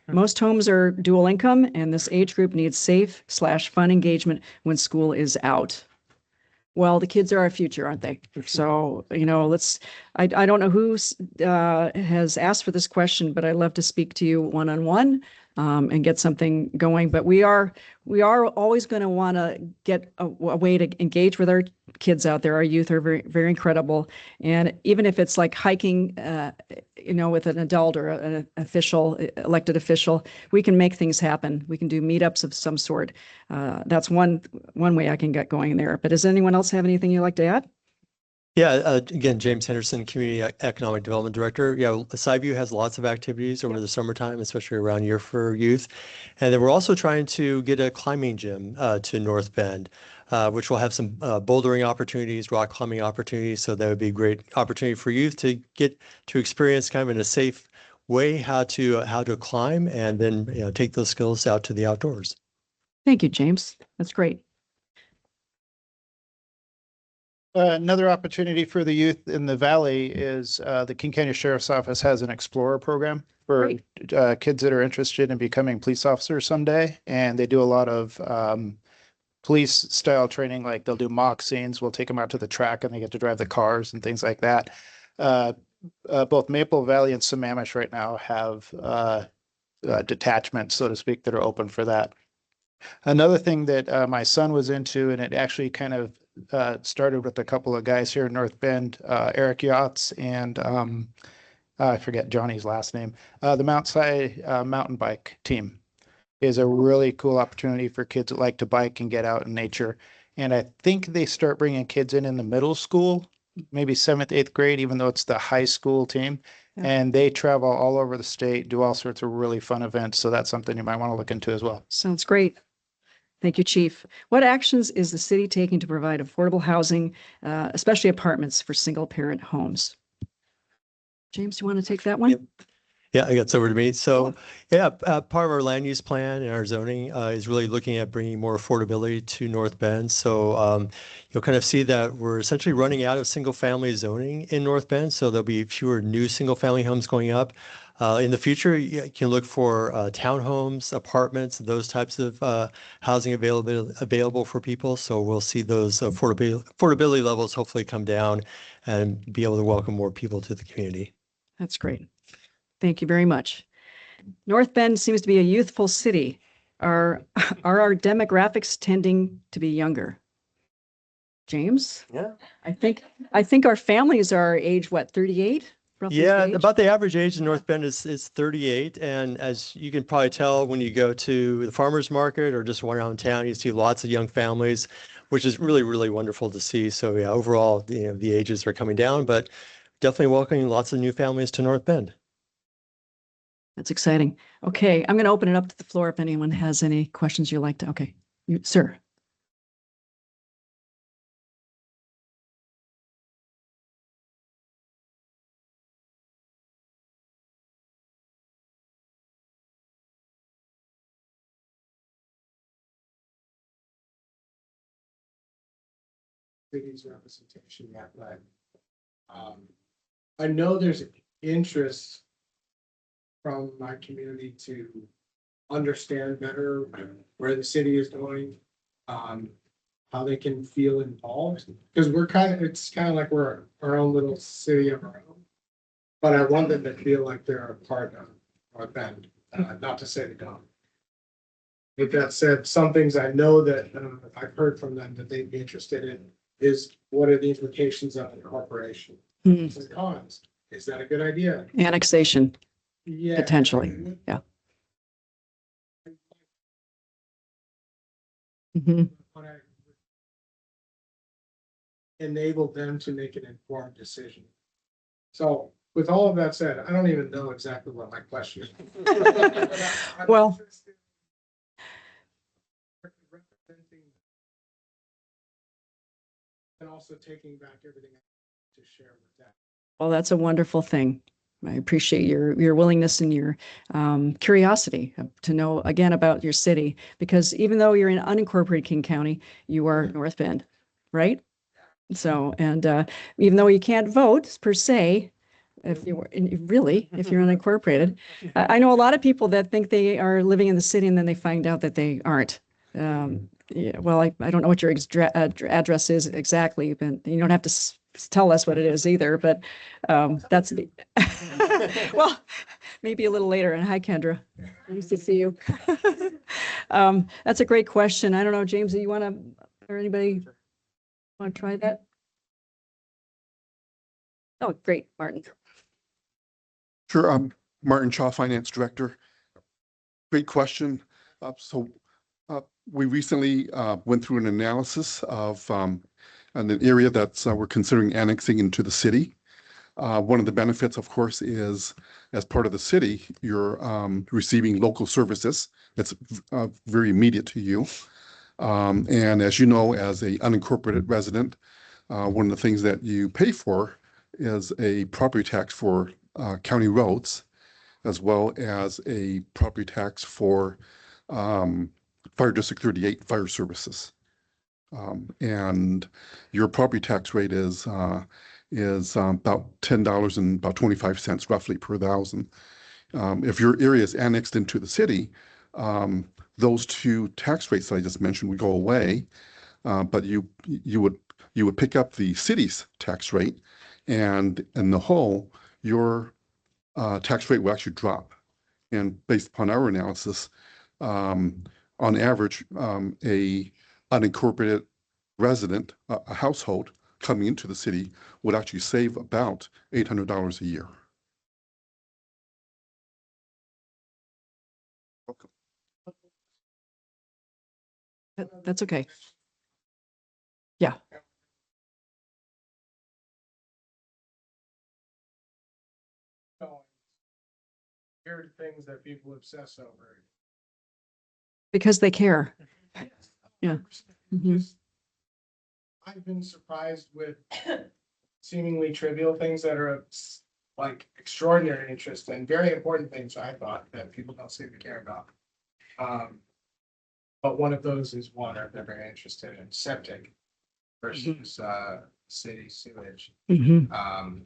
Most homes are dual income, and this age group needs safe/fun engagement when school is out. Well, the kids are our future, aren't they? So, I don't know who's has asked for this question, but I'd love to speak to you one-on-one and get something going. But we are always going to want to get a way to engage with our kids out there. Our youth are very, very incredible. And even if it's like hiking, with an adult or an official, elected official, we can make things happen. We can do meetups of some sort. That's one way I can get going there. But does anyone else have anything you'd like to add? Yeah, again, James Henderson, Community Economic Development Director. Yeah, Sideview has lots of activities over the summertime, especially around Year for Youth. And then we're also trying to get a climbing gym to North Bend, which will have some bouldering opportunities, rock climbing opportunities. So that would be a great opportunity for youth to get to experience kind of in a safe way how to climb and then take those skills out to the outdoors. Thank you, James. That's great. Another opportunity for the youth in the valley is the King County Sheriff's Office has an Explorer program for kids that are interested in becoming police officers someday. And they do a lot of police style training, like they'll do mock scenes. We'll take them out to the track and they get to drive the cars and things like that. Both Maple Valley and Sammamish right now have detachments, so to speak, that are open for that. Another thing that my son was into, and it actually kind of started with a couple of guys here in North Bend, Eric Yachts and I forget Johnny's last name. The Mount Si mountain bike team is a really cool opportunity for kids that like to bike and get out in nature. And I think they start bringing kids in the middle school, maybe 7th, 8th grade, even though it's the high school team. Yeah. And they travel all over the state, do all sorts of really fun events. So that's something you might want to look into as well. Sounds great. Thank you, Chief. What actions is the city taking to provide affordable housing, especially apartments for single-parent homes? James, you want to take that one? Yep. Yeah, it's over to me. So part of our land use plan and our zoning is really looking at bringing more affordability to North Bend. So you'll kind of see that we're essentially running out of single family zoning in North Bend. So there'll be fewer new single family homes going up. In the future, you can look for townhomes, apartments, those types of housing available for people. So we'll see those affordability levels hopefully come down and be able to welcome more people to the community. That's great. Thank you very much. North Bend seems to be a youthful city. Are our demographics tending to be younger? James? Yeah. I think our families are age, 38? Roughly Yeah, age? about the average age in North Bend is 38. And as you can probably tell when you go to the farmer's market or just around town, you see lots of young families, which is really, really wonderful to see. So yeah, overall, the ages are coming down, but definitely welcoming lots of new families to North Bend. That's exciting. Okay, I'm going to open it up to the floor if anyone has any questions you'd like to. Okay, sir. City's representation yet, but I know there's interest from my community to understand better where the city is going, how they can feel involved, because it's kind of like we're our own little city of our own. But I want them to feel like they're a part of North Bend, not to say they don't. With that said, some things I know that I've heard from them that they'd be interested in is what are the implications of incorporation? Pros and cons. Is that a good idea? Annexation, Yeah. potentially. Yeah. Mhm. But I enable them to make an informed decision. So with all of that said, I don't even know exactly what my question is. Well- Representing and also taking back everything to share with that. Well, that's a wonderful thing. I appreciate your willingness and your curiosity to know again about your city, because even though you're in unincorporated King County, you are North Bend, right? So, and even though you can't vote per se, if you're unincorporated, I know a lot of people that think they are living in the city and then they find out that they aren't. Yeah, well, I don't know what your address is exactly, but you don't have to tell us what it is either, but that's, well, maybe a little later. And hi, Kendra. Nice to see you. That's a great question. I don't know, James, do you want to, or anybody want to try that? Oh, great, Martin. Sure. I'm Martin Shaw, Finance Director. Great question. We recently went through an analysis of an area that's we're considering annexing into the city. One of the benefits, of course, is as part of the city, you're receiving local services. That's very immediate to you. And as you know, as a unincorporated resident, one of the things that you pay for is a property tax for county roads, as well as a property tax for Fire District 38 fire services. And your property tax rate is about $10 and about 25 cents roughly per thousand. If your area is annexed into the city, those two tax rates that I just mentioned would go away, but you would pick up the city's tax rate, and in the whole, your tax rate will actually drop. And based upon our analysis, on average, a unincorporated resident, a household coming into the city would actually save about $800 a year. Welcome. That's okay. Yeah. Weird things that people obsess over. Because they care. Yeah. Mhm. Just- I've been surprised with seemingly trivial things that are of like extraordinary interest and very important things, I thought, that people don't seem to care about. But one of those is water. They're very interested in septic versus city sewage. Mhm.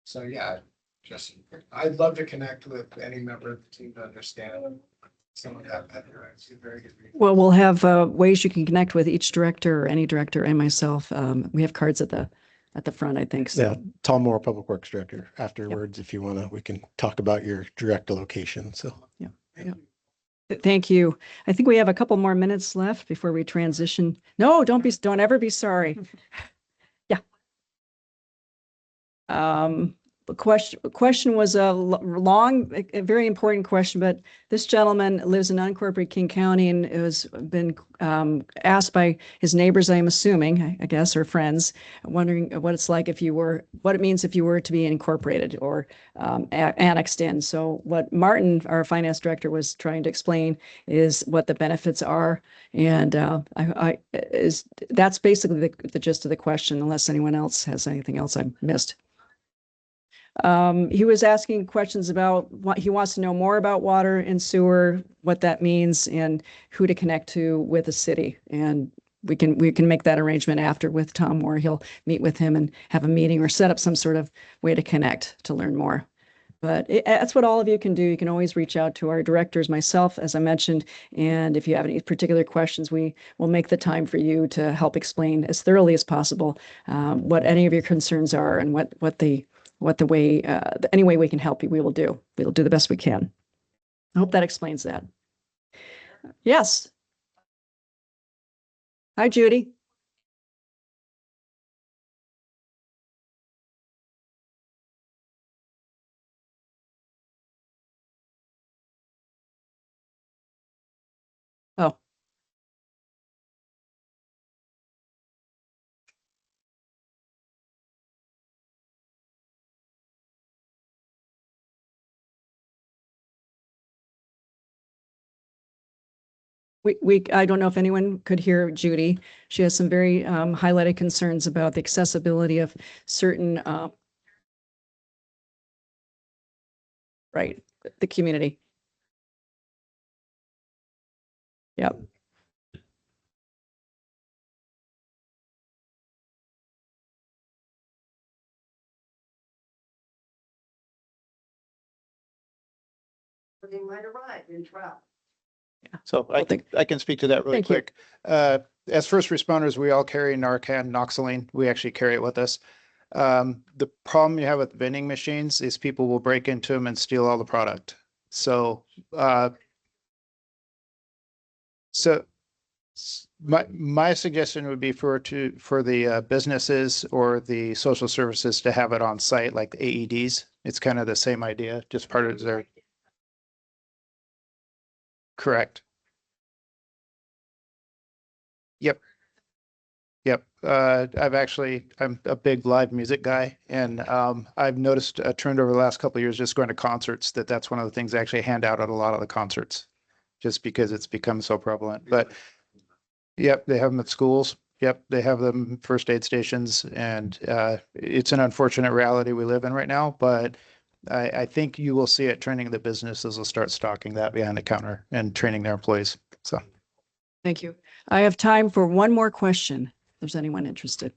So yeah, just I'd love to connect with any member of the team to understand some of that better. It's a very good reason. Well, we'll have ways you can connect with each director or any director and myself. We have cards at the front, I think. Yeah, So Tom Moore, Public Works Director. Afterwards, if you want to, we can talk about your direct location. So. Thank you. I think we have a couple more minutes left before we transition. No, don't ever be sorry. Yeah. The question was a long, a very important question, but this gentleman lives in unincorporated King County and it was been asked by his neighbors, I'm assuming, I guess, or friends, wondering what it's like if you were, what it means if you were to be incorporated or annexed in. So what Martin, our finance director, was trying to explain is what the benefits are. And that's basically the gist of the question, unless anyone else has anything else I missed. He was asking questions about what he wants to know more about water and sewer, what that means, and who to connect to with the city. And we can make that arrangement after with Tom Moore. He'll meet with him and have a meeting or set up some sort of way to connect to learn more. But that's what all of you can do. You can always reach out to our directors, myself, as I mentioned. And if you have any particular questions, we will make the time for you to help explain as thoroughly as possible what any of your concerns are and any way we can help you, we will do. We'll do the best we can. I hope that explains that. Yes. Hi, Judy. Oh. I don't know if anyone could hear Judy. She has some very highlighted concerns about the accessibility of certain, right, the community. Yep. They might arrive in trap. So Well, I can speak to that really Thank you. quick. As first responders, we all carry Narcan, Noxaline. We actually carry it with us. The problem you have with vending machines is people will break into them and steal all the product. So, so my suggestion would be for the businesses or the social services to have it on site, like the AEDs. It's kind of the same idea, just part of their. Correct. Yep. Yep. I'm a big live music guy, and I've noticed a trend over the last couple of years just going to concerts that's one of the things they actually hand out at a lot of the concerts, just because it's become so prevalent. But yep, they have them at schools. Yep, they have them first aid stations, and it's an unfortunate reality we live in right now. But I think you will see it trending. The businesses will start stocking that behind the counter and training their employees. So. Thank you. I have time for one more question. If there's anyone interested.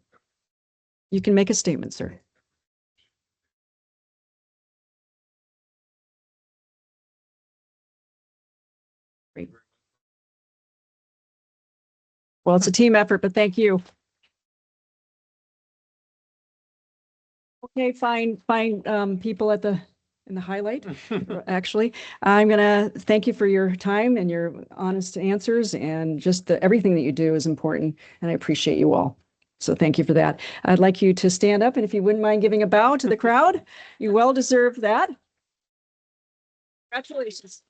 You can make a statement, sir. Great. Well, it's a team effort, but thank you. Okay, fine, people in the highlight, actually. I'm gonna thank you for your time and your honest answers, and just everything that you do is important, and I appreciate you all. So thank you for that. I'd like you to stand up, and if you wouldn't mind giving a bow to the crowd, you well deserve that. Congratulations.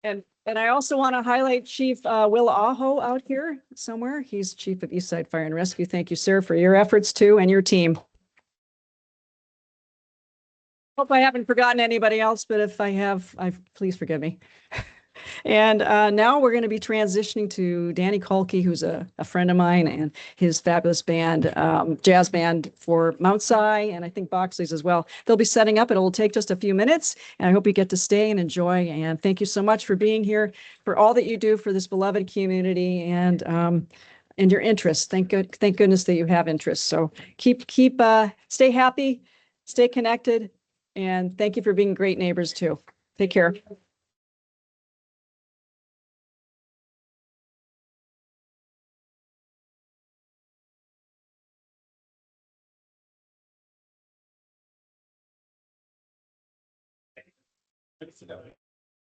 And I also want to highlight Chief Will Aho out here somewhere. He's Chief of Eastside Fire and Rescue. Thank you, sir, for your efforts too, and your team. Hope I haven't forgotten anybody else, but if I have, please forgive me. And now we're going to be transitioning to Danny Kolke, who's a friend of mine, and his fabulous band, jazz band for Mount Si, and I think Boxley's as well. They'll be setting up. It'll take just a few minutes, and I hope you get to stay and enjoy. And thank you so much for being here, for all that you do for this beloved community, and your interest. Thank goodness that you have interest. So stay happy, stay connected, and thank you for being great neighbors too. Take care.